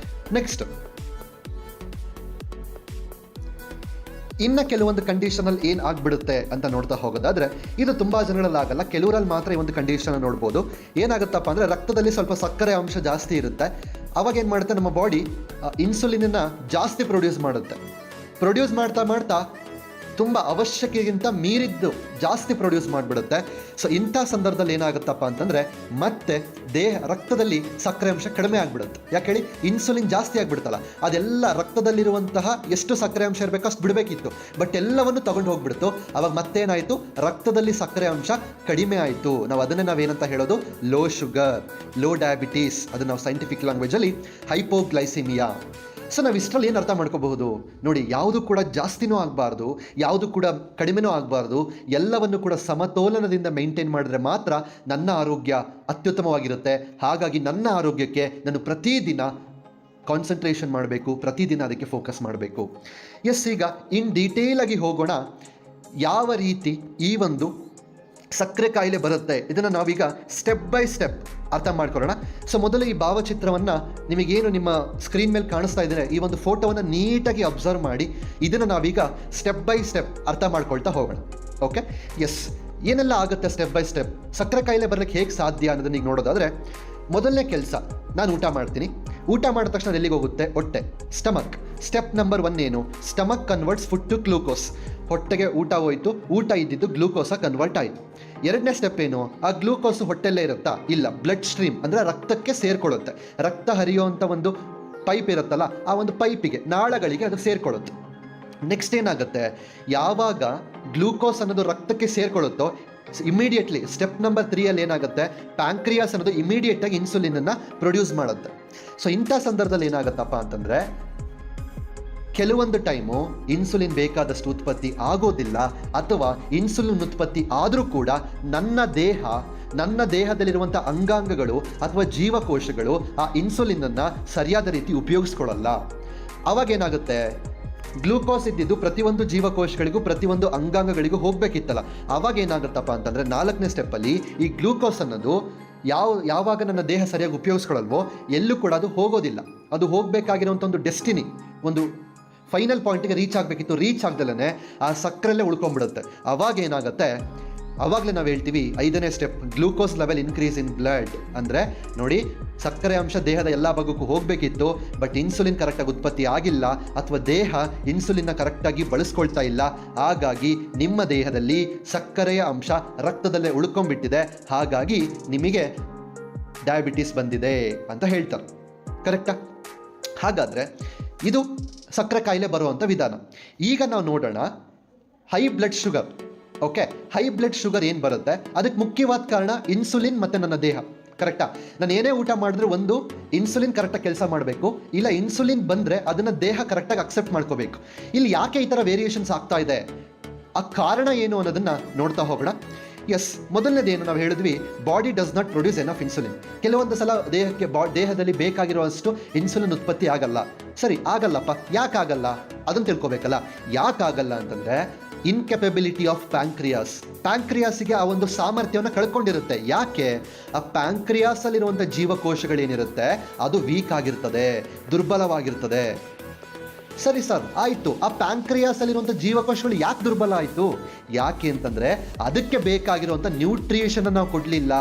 ನೆಕ್ಸ್ಟ್, ಇನ್ನು ಕೆಲವೊಂದು ಕಂಡೀಷನಲ್ಲಿ ಏನು ಆಗಿಬಿಡುತ್ತೆ ಅಂತ ನೋಡ್ತಾ ಹೋಗೋದಾದರೆ, ಇದು ತುಂಬ ಜನರಲ್ಲಿ ಆಗಲ್ಲ, ಕೆಲವರಲ್ಲಿ ಮಾತ್ರ ಈ ಒಂದು ಕಂಡೀಷನ್ ನೋಡ್ಬೋದು. ಏನಾಗುತ್ತಪ್ಪ ಅಂದರೆ ರಕ್ತದಲ್ಲಿ ಸ್ವಲ್ಪ ಸಕ್ಕರೆ ಅಂಶ ಜಾಸ್ತಿ ಇರುತ್ತೆ. ಅವಾಗ ಏನು ಮಾಡುತ್ತೆ, ನಮ್ಮ ಬಾಡಿ ಇನ್ಸುಲಿನನ್ನು ಜಾಸ್ತಿ ಪ್ರೊಡ್ಯೂಸ್ ಮಾಡುತ್ತೆ. ಪ್ರೊಡ್ಯೂಸ್ ಮಾಡ್ತಾ ತುಂಬ ಅವಶ್ಯಕತೆಗಿಂತ ಮೀರಿದ್ದು ಜಾಸ್ತಿ ಪ್ರೊಡ್ಯೂಸ್ ಮಾಡಿಬಿಡುತ್ತೆ. ಸೊ ಇಂಥ ಸಂದರ್ಭದಲ್ಲಿ ಏನಾಗುತ್ತಪ್ಪ ಅಂತಂದರೆ ಮತ್ತೆ ರಕ್ತದಲ್ಲಿ ಸಕ್ಕರೆ ಅಂಶ ಕಡಿಮೆ ಆಗಿಬಿಡುತ್ತೆ. ಯಾಕೆ ಹೇಳಿ, ಇನ್ಸುಲಿನ್ ಜಾಸ್ತಿ ಆಗಿಬಿಡುತ್ತಲ್ಲ, ಅದೆಲ್ಲ ರಕ್ತದಲ್ಲಿರುವಂತಹ ಎಷ್ಟು ಸಕ್ಕರೆ ಅಂಶ ಇರಬೇಕು ಅಷ್ಟು ಬಿಡಬೇಕಿತ್ತು, ಬಟ್ ಎಲ್ಲವನ್ನು ತಗೊಂಡು ಹೋಗ್ಬಿಡ್ತು. ಅವಾಗ ಮತ್ತೇನಾಯಿತು, ರಕ್ತದಲ್ಲಿ ಸಕ್ಕರೆ ಅಂಶ ಕಡಿಮೆ ಆಯಿತು. ಅದನ್ನೇ ನಾವೇನಂತ ಹೇಳೋದು, ಲೋ ಶುಗರ್, ಲೋ ಡಯಾಬಿಟೀಸ್. ಅದು ನಾವು ಸೈಂಟಿಫಿಕ್ ಲ್ಯಾಂಗ್ವೇಜಲ್ಲಿ ಹೈಪೋಗ್ಲೈಸಿಮಿಯಾ. ಸೊ ನಾವು ಇಷ್ಟರಲ್ಲಿ ಏನು ಅರ್ಥ ಮಾಡ್ಕೋಬಹುದು ನೋಡಿ, ಯಾವುದು ಕೂಡ ಜಾಸ್ತಿನೂ ಆಗಬಾರ್ದು, ಯಾವುದು ಕೂಡ ಕಡಿಮೆನೂ ಆಗಬಾರ್ದು, ಎಲ್ಲವನ್ನು ಕೂಡ ಸಮತೋಲನದಿಂದ ಮೇಂಟೈನ್ ಮಾಡಿದ್ರೆ ಮಾತ್ರ ನನ್ನ ಆರೋಗ್ಯ ಅತ್ಯುತ್ತಮವಾಗಿರುತ್ತೆ. ಹಾಗಾಗಿ ನನ್ನ ಆರೋಗ್ಯಕ್ಕೆ ನಾನು ಪ್ರತಿದಿನ ಕಾನ್ಸಂಟ್ರೇಷನ್ ಮಾಡಬೇಕು, ಪ್ರತಿದಿನ ಅದಕ್ಕೆ ಫೋಕಸ್ ಮಾಡಬೇಕು. ಎಸ್, ಈಗ ಇನ್ ಡೀಟೇಲ್ ಆಗಿ ಹೋಗೋಣ, ಯಾವ ರೀತಿ ಈ ಒಂದು ಸಕ್ಕರೆ ಕಾಯಿಲೆ ಬರುತ್ತೆ ಇದನ್ನು ನಾವೀಗ ಸ್ಟೆಪ್ ಬೈ ಸ್ಟೆಪ್ ಅರ್ಥ ಮಾಡ್ಕೊಳ್ಳೋಣ. ಸೊ ಮೊದಲು ಈ ಭಾವಚಿತ್ರವನ್ನು ನಿಮಗೇನು ನಿಮ್ಮ ಸ್ಕ್ರೀನ್ ಮೇಲೆ ಕಾಣಿಸ್ತಾ ಇದ್ದಾರೆ, ಈ ಒಂದು ಫೋಟೋವನ್ನು ನೀಟಾಗಿ ಅಬ್ಸರ್ವ್ ಮಾಡಿ ಇದನ್ನು ನಾವೀಗ ಸ್ಟೆಪ್ ಬೈ ಸ್ಟೆಪ್ ಅರ್ಥ ಮಾಡ್ಕೊಳ್ತಾ ಹೋಗೋಣ. ಓಕೆ, ಎಸ್, ಏನೆಲ್ಲ ಆಗುತ್ತೆ ಸ್ಟೆಪ್ ಬೈ ಸ್ಟೆಪ್, ಸಕ್ಕರೆ ಕಾಯಿಲೆ ಬರಲಿಕ್ಕೆ ಹೇಗೆ ಸಾಧ್ಯ ಅನ್ನೋದನ್ನ ಈಗ ನೋಡೋದಾದರೆ, ಮೊದಲನೇ ಕೆಲಸ, ನಾನು ಊಟ ಮಾಡ್ತೀನಿ. ಊಟ ಮಾಡಿದ ತಕ್ಷಣ ಎಲ್ಲಿಗೆ ಹೋಗುತ್ತೆ, ಹೊಟ್ಟೆ, ಸ್ಟಮಕ್. ಸ್ಟೆಪ್ ನಂಬರ್ 1 ಏನು, stomach converts food to glucose. ಹೊಟ್ಟೆಗೆ ಊಟ ಹೋಯಿತು, ಊಟ ಇದ್ದಿದ್ದು ಗ್ಲೂಕೋಸಾಗಿ ಕನ್ವರ್ಟ್ ಆಯಿತು. ಎರಡನೇ ಸ್ಟೆಪ್ ಏನು, ಆ ಗ್ಲೂಕೋಸು ಹೊಟ್ಟೆಲ್ಲೇ ಇರುತ್ತಾ, ಇಲ್ಲ, ಬ್ಲಡ್ ಸ್ಟ್ರೀಮ್ ಅಂದರೆ ರಕ್ತಕ್ಕೆ ಸೇರಿಕೊಳ್ಳುತ್ತೆ. ರಕ್ತ ಹರಿಯುವಂಥ ಒಂದು ಪೈಪ್ ಇರುತ್ತಲ್ಲ, ಆ ಒಂದು ಪೈಪಿಗೆ, ನಾಳಗಳಿಗೆ ಅದು ಸೇರಿಕೊಳ್ಳುತ್ತೆ. ನೆಕ್ಸ್ಟ್ ಏನಾಗುತ್ತೆ, ಯಾವಾಗ ಗ್ಲೂಕೋಸ್ ಅನ್ನೋದು ರಕ್ತಕ್ಕೆ ಸೇರಿಕೊಳ್ಳುತ್ತೋ ಇಮಿಡಿಯೇಟ್ಲಿ ಸ್ಟೆಪ್ ನಂಬರ್ 3 ಏನಾಗುತ್ತೆ, ಪ್ಯಾಂಕ್ರಿಯಾಸ್ ಅನ್ನೋದು ಇಮಿಡಿಯೇಟಾಗಿ ಇನ್ಸುಲಿನನ್ನು ಪ್ರೊಡ್ಯೂಸ್ ಮಾಡುತ್ತೆ. ಸೊ ಇಂಥ ಸಂದರ್ಭದಲ್ಲಿ ಏನಾಗುತ್ತಪ್ಪ ಅಂತಂದರೆ, ಕೆಲವೊಂದು ಟೈಮು ಇನ್ಸುಲಿನ್ ಬೇಕಾದಷ್ಟು ಉತ್ಪತ್ತಿ ಆಗೋದಿಲ್ಲ, ಅಥವಾ ಇನ್ಸುಲಿನ್ ಉತ್ಪತ್ತಿ ಆದರೂ ಕೂಡ ನನ್ನ ದೇಹದಲ್ಲಿರುವಂಥ ಅಂಗಾಂಗಗಳು ಅಥವಾ ಜೀವಕೋಶಗಳು ಆ ಇನ್ಸುಲಿನನ್ನು ಸರಿಯಾದ ರೀತಿ ಉಪಯೋಗಿಸ್ಕೊಳ್ಳಲ್ಲ. ಅವಾಗೇನಾಗುತ್ತೆ, ಗ್ಲೂಕೋಸ್ ಇದ್ದಿದ್ದು ಪ್ರತಿಯೊಂದು ಜೀವಕೋಶಗಳಿಗೂ ಪ್ರತಿಯೊಂದು ಅಂಗಾಂಗಗಳಿಗೂ ಹೋಗಬೇಕಿತ್ತಲ್ಲ, ಅವಾಗ ಏನಾಗುತ್ತಪ್ಪ ಅಂತಂದರೆ 4ನೇ ಸ್ಟೆಪ್ಪಲ್ಲಿ ಈ ಗ್ಲೂಕೋಸ್ ಅನ್ನೋದು ಯಾವಾಗ ನನ್ನ ದೇಹ ಸರಿಯಾಗಿ ಉಪಯೋಗಿಸ್ಕೊಳ್ಳಲ್ವೋ ಎಲ್ಲೂ ಕೂಡ ಅದು ಹೋಗೋದಿಲ್ಲ. ಅದು ಹೋಗಬೇಕಾಗಿರೋಂಥ ಒಂದು ಡೆಸ್ಟಿನಿ, ಒಂದು ಫೈನಲ್ ಪಾಯಿಂಟಿಗೆ ರೀಚ್ ಆಗಬೇಕಿತ್ತು, ರೀಚ್ ಆಗ್ದಲೇ ಆ ಸಕ್ಕರೆಲ್ಲೇ ಉಳ್ಕೊಂಡ್ಬಿಡುತ್ತೆ. ಅವಾಗ ಏನಾಗುತ್ತೆ, ಅವಾಗಲೇ ನಾವು ಹೇಳ್ತೀವಿ 5ನೇ step, glucose level increase in blood. ಅಂದರೆ ನೋಡಿ, ಸಕ್ಕರೆ ಅಂಶ ದೇಹದ ಎಲ್ಲ ಭಾಗಕ್ಕೂ ಹೋಗಬೇಕಿತ್ತು, ಬಟ್ ಇನ್ಸುಲಿನ್ ಕರೆಕ್ಟಾಗಿ ಉತ್ಪತ್ತಿ ಆಗಿಲ್ಲ, ಅಥವಾ ದೇಹ ಇನ್ಸುಲಿನ್ನ ಕರೆಕ್ಟಾಗಿ ಬಳಸ್ಕೊಳ್ತಾ ಇಲ್ಲ. ಹಾಗಾಗಿ ನಿಮ್ಮ ದೇಹದಲ್ಲಿ ಸಕ್ಕರೆಯ ಅಂಶ ರಕ್ತದಲ್ಲೇ ಉಳ್ಕೊಂಡ್ಬಿಟ್ಟಿದೆ, ಹಾಗಾಗಿ ನಿಮಗೆ ಡಯಾಬಿಟೀಸ್ ಬಂದಿದೆ ಅಂತ ಹೇಳ್ತಾರೆ. ಕರೆಕ್ಟಾ? ಹಾಗಾದರೆ ಇದು ಸಕ್ಕರೆ ಕಾಯಿಲೆ ಬರುವಂಥ ವಿಧಾನ. ಈಗ ನಾವು ನೋಡೋಣ high blood sugar. Okay, high blood sugar ಏನು ಬರುತ್ತೆ, ಅದಕ್ಕೆ ಮುಖ್ಯವಾದ ಕಾರಣ ಇನ್ಸುಲಿನ್ ಮತ್ತು ನನ್ನ ದೇಹ. ಕರೆಕ್ಟಾ? ನಾನು ಏನೇ ಊಟ ಮಾಡಿದ್ರೆ ಒಂದು ಇನ್ಸುಲಿನ್ ಕರೆಕ್ಟಾಗಿ ಕೆಲಸ ಮಾಡಬೇಕು, ಇಲ್ಲ ಇನ್ಸುಲಿನ್ ಬಂದರೆ ಅದನ್ನು ದೇಹ ಕರೆಕ್ಟಾಗಿ ಅಕ್ಸೆಪ್ಟ್ ಮಾಡ್ಕೋಬೇಕು. ಇಲ್ಲಿ ಯಾಕೆ ಈ ಥರ ವೇರಿಯೇಷನ್ಸ್ ಆಗ್ತಾ ಇದೆ, ಆ ಕಾರಣ ಏನು ಅನ್ನೋದನ್ನು ನೋಡ್ತಾ ಹೋಗೋಣ. ಎಸ್, ಮೊದಲನೇದೇನು ನಾವು ಹೇಳಿದ್ವಿ, body does not produce enough insulin. ಕೆಲವೊಂದು ಸಲ ದೇಹದಲ್ಲಿ ಬೇಕಾಗಿರುವಷ್ಟು ಇನ್ಸುಲಿನ್ ಉತ್ಪತ್ತಿ ಆಗಲ್ಲ. ಸರಿ, ಆಗಲ್ಲಪ್ಪ, ಯಾಕಾಗಲ್ಲ ಅದನ್ನು ತಿಳ್ಕೊಬೇಕಲ್ಲ. ಯಾಕಾಗಲ್ಲ ಅಂತಂದರೆ, ಇನ್ಕೆಪಬಿಲಿಟಿ ಆಫ್ ಪ್ಯಾಂಕ್ರಿಯಾಸಿಗೆ ಆ ಒಂದು ಸಾಮರ್ಥ್ಯವನ್ನು ಕಳ್ಕೊಂಡಿರುತ್ತೆ. ಯಾಕೆ, ಆ ಪ್ಯಾಂಕ್ರಿಯಾಸಲ್ಲಿರುವಂಥ ಜೀವಕೋಶಗಳೇನಿರುತ್ತೆ ಅದು ವೀಕ್ ಆಗಿರ್ತದೆ, ದುರ್ಬಲವಾಗಿರ್ತದೆ. ಸರಿ ಸರ್, ಆಯಿತು, ಆ ಪ್ಯಾಂಕ್ರಿಯಾಸ್ ಅಲ್ಲಿರುವಂಥ ಜೀವಕೋಶಗಳು ಯಾಕೆ ದುರ್ಬಲ ಆಯಿತು? ಯಾಕೆ ಅಂತಂದರೆ ಅದಕ್ಕೆ ಬೇಕಾಗಿರುವಂಥ ನ್ಯೂಟ್ರಿಷನ್ ನಾವು ಕೊಡಲಿಲ್ಲ,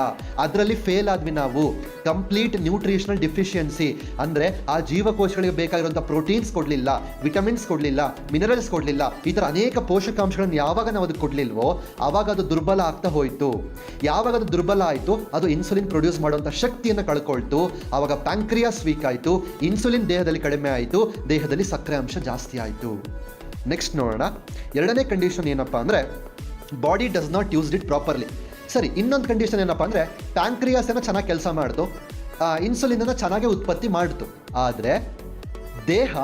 ಅದರಲ್ಲಿ ಫೇಲ್ ಆದ್ವಿ ನಾವು. ಕಂಪ್ಲೀಟ್ ನ್ಯೂಟ್ರಿಷನಲ್ ಡಿಫಿಷಿಯನ್ಸಿ ಅಂದರೆ ಆ ಜೀವಕೋಶಗಳಿಗೆ ಬೇಕಾಗಿರುವಂಥ ಪ್ರೋಟೀನ್ಸ್ ಕೊಡಲಿಲ್ಲ, ವಿಟಮಿನ್ಸ್ ಕೊಡಲಿಲ್ಲ, ಮಿನರಲ್ಸ್ ಕೊಡಲಿಲ್ಲ. ಈ ಥರ ಅನೇಕ ಪೋಷಕಾಂಶಗಳನ್ನು ಯಾವಾಗ ನಾವು ಅದಕ್ಕೆ ಕೊಡಲಿಲ್ವೋ ಆವಾಗ ಅದು ದುರ್ಬಲ ಆಗ್ತಾ ಹೋಯಿತು. ಯಾವಾಗ ಅದು ದುರ್ಬಲ ಆಯಿತು, ಅದು ಇನ್ಸುಲಿನ್ ಪ್ರೊಡ್ಯೂಸ್ ಮಾಡುವಂಥ ಶಕ್ತಿಯನ್ನು ಕಳ್ಕೊಳ್ತು. ಆವಾಗ ಪ್ಯಾಂಕ್ರಿಯಾಸ್ ವೀಕ್ ಆಯಿತು, ಇನ್ಸುಲಿನ್ ದೇಹದಲ್ಲಿ ಕಡಿಮೆ ಆಯಿತು, ದೇಹದಲ್ಲಿ ಸಕ್ಕರೆ ಅಂಶ ಜಾಸ್ತಿ ಆಯಿತು. ನೆಕ್ಸ್ಟ್ ನೋಡೋಣ. ಎರಡನೇ ಕಂಡೀಷನ್ ಏನಪ್ಪ ಅಂದರೆ body does not used it properly. ಸರಿ, ಇನ್ನೊಂದು ಕಂಡೀಷನ್ ಏನಪ್ಪ ಅಂದರೆ ಪ್ಯಾಂಕ್ರಿಯಾಸನ್ನು ಚೆನ್ನಾಗಿ ಕೆಲಸ ಮಾಡ್ತು, ಇನ್ಸುಲಿನನ್ನು ಚೆನ್ನಾಗಿ ಉತ್ಪತ್ತಿ ಮಾಡ್ತು, ಆದರೆ ದೇಹ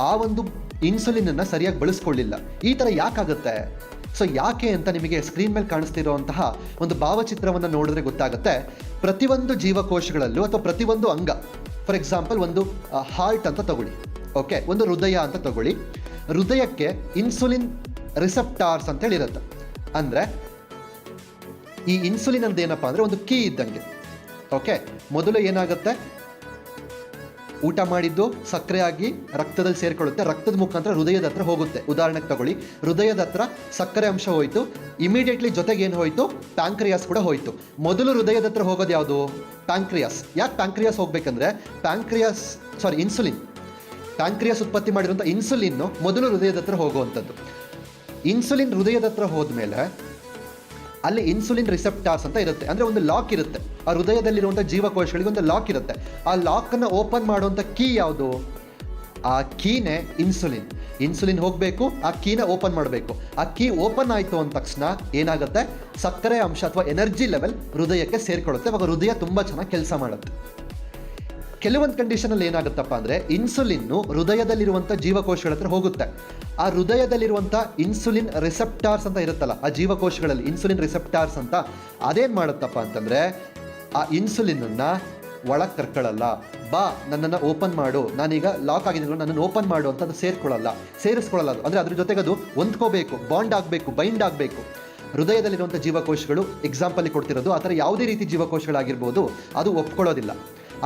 ಆ ಒಂದು ಇನ್ಸುಲಿನನ್ನು ಸರಿಯಾಗಿ ಬಳಸ್ಕೊಳ್ಳಿಲ್ಲ. ಈ ಥರ ಯಾಕಾಗುತ್ತೆ? ಸೊ ಯಾಕೆ ಅಂತ ನಿಮಗೆ ಸ್ಕ್ರೀನ್ ಮೇಲೆ ಕಾಣಿಸ್ತಿರುವಂತಹ ಒಂದು ಭಾವಚಿತ್ರವನ್ನು ನೋಡಿದ್ರೆ ಗೊತ್ತಾಗುತ್ತೆ. ಪ್ರತಿಯೊಂದು ಜೀವಕೋಶಗಳಲ್ಲೂ ಅಥವಾ ಪ್ರತಿಯೊಂದು ಅಂಗ, ಫಾರ್ ಎಕ್ಸಾಂಪಲ್ ಒಂದು ಹಾರ್ಟ್ ಅಂತ ತಗೊಳ್ಳಿ, ಓಕೆ, ಒಂದು ಹೃದಯ ಅಂತ ತಗೊಳ್ಳಿ. ಹೃದಯಕ್ಕೆ ಇನ್ಸುಲಿನ್ ರಿಸೆಪ್ಟಾರ್ಸ್ ಅಂತ ಹೇಳಿರುತ್ತೆ. ಅಂದರೆ ಈ ಇನ್ಸುಲಿನ್ ಅಂತ ಏನಪ್ಪ ಅಂದರೆ ಒಂದು ಕೀ ಇದ್ದಂಗೆ. ಓಕೆ, ಮೊದಲು ಏನಾಗುತ್ತೆ, ಊಟ ಮಾಡಿದ್ದು ಸಕ್ಕರೆ ಆಗಿ ರಕ್ತದಲ್ಲಿ ಸೇರ್ಕೊಳ್ಳುತ್ತೆ, ರಕ್ತದ ಮುಖಾಂತರ ಹೃದಯದ ಹತ್ರ ಹೋಗುತ್ತೆ. ಉದಾಹರಣೆಗೆ ತಗೊಳ್ಳಿ, ಹೃದಯದ ಹತ್ರ ಸಕ್ಕರೆ ಅಂಶ ಹೋಯಿತು, ಇಮಿಡಿಯೇಟ್ಲಿ ಜೊತೆಗೆ ಏನು ಹೋಯಿತು, ಪ್ಯಾಂಕ್ರಿಯಾಸ್ ಕೂಡ ಹೋಯಿತು. ಮೊದಲು ಹೃದಯದ ಹತ್ರ ಹೋಗೋದು ಯಾವುದು? ಪ್ಯಾಂಕ್ರಿಯಾಸ್. ಯಾಕೆ ಪ್ಯಾಂಕ್ರಿಯಾಸ್ ಹೋಗ್ಬೇಕಂದ್ರೆ ಇನ್ಸುಲಿನ್, ಪ್ಯಾಂಕ್ರಿಯಾಸ್ ಉತ್ಪತ್ತಿ ಮಾಡಿರುವಂಥ ಇನ್ಸುಲಿನ್ನು ಮೊದಲು ಹೃದಯದ ಹತ್ರ ಹೋಗುವಂಥದ್ದು. ಇನ್ಸುಲಿನ್ ಹೃದಯದ ಹತ್ರ ಹೋದ್ಮೇಲೆ ಅಲ್ಲಿ ಇನ್ಸುಲಿನ್ ರಿಸೆಪ್ಟಾರ್ಸ್ ಅಂತ ಇರುತ್ತೆ, ಅಂದರೆ ಒಂದು ಲಾಕ್ ಇರುತ್ತೆ. ಆ ಹೃದಯದಲ್ಲಿರುವಂಥ ಜೀವಕೋಶಗಳಿಗೆ ಒಂದು ಲಾಕ್ ಇರುತ್ತೆ. ಆ ಲಾಕನ್ನು ಓಪನ್ ಮಾಡುವಂಥ ಕೀ ಯಾವುದು? ಆ ಕೀನೇ ಇನ್ಸುಲಿನ್. ಇನ್ಸುಲಿನ್ ಹೋಗಬೇಕು, ಆ ಕೀನ ಓಪನ್ ಮಾಡಬೇಕು. ಆ ಕೀ ಓಪನ್ ಆಯಿತು ಅಂದ ತಕ್ಷಣ ಏನಾಗುತ್ತೆ, ಸಕ್ಕರೆ ಅಂಶ ಅಥವಾ ಎನರ್ಜಿ ಲೆವೆಲ್ ಹೃದಯಕ್ಕೆ ಸೇರಿಕೊಳ್ಳುತ್ತೆ. ಅವಾಗ ಹೃದಯ ತುಂಬ ಚೆನ್ನಾಗಿ ಕೆಲಸ ಮಾಡುತ್ತೆ. ಕೆಲವೊಂದು ಕಂಡೀಷನಲ್ಲಿ ಏನಾಗುತ್ತಪ್ಪ ಅಂದರೆ ಇನ್ಸುಲಿನ್ನು ಹೃದಯದಲ್ಲಿರುವಂಥ ಜೀವಕೋಶಗಳ ಹತ್ರ ಹೋಗುತ್ತೆ. ಆ ಹೃದಯದಲ್ಲಿರುವಂಥ ಇನ್ಸುಲಿನ್ ರಿಸೆಪ್ಟಾರ್ಸ್ ಅಂತ ಇರುತ್ತಲ್ಲ, ಆ ಜೀವಕೋಶಗಳಲ್ಲಿ ಇನ್ಸುಲಿನ್ ರಿಸೆಪ್ಟಾರ್ಸ್ ಅಂತ, ಅದೇನು ಮಾಡುತ್ತಪ್ಪ ಅಂತಂದರೆ ಆ ಇನ್ಸುಲಿನನ್ನು ಒಳಗೆ ಕರ್ಕೊಳ್ಳಲ್ಲ. ಬಾ, ನನ್ನನ್ನು ಓಪನ್ ಮಾಡು, ನಾನೀಗ ಲಾಕ್ ಆಗಿದ್ದೀನಿ, ನನ್ನನ್ನು ಓಪನ್ ಮಾಡು ಅಂತ ಅದು ಸೇರಿಸ್ಕೊಳ್ಳಲ್ಲ. ಅದು ಅಂದರೆ ಅದ್ರ ಜೊತೆಗೆ ಅದು ಹೊಂದ್ಕೋಬೇಕು, ಬಾಂಡ್ ಆಗಬೇಕು, ಬೈಂಡ್ ಆಗಬೇಕು. ಹೃದಯದಲ್ಲಿರುವಂಥ ಜೀವಕೋಶಗಳು ಎಕ್ಸಾಂಪಲ್ ಕೊಡ್ತಿರೋದು ಆ ಥರ ಯಾವುದೇ ರೀತಿ ಜೀವಕೋಶಗಳಾಗಿರ್ಬೋದು, ಅದು ಒಪ್ಕೊಳ್ಳೋದಿಲ್ಲ.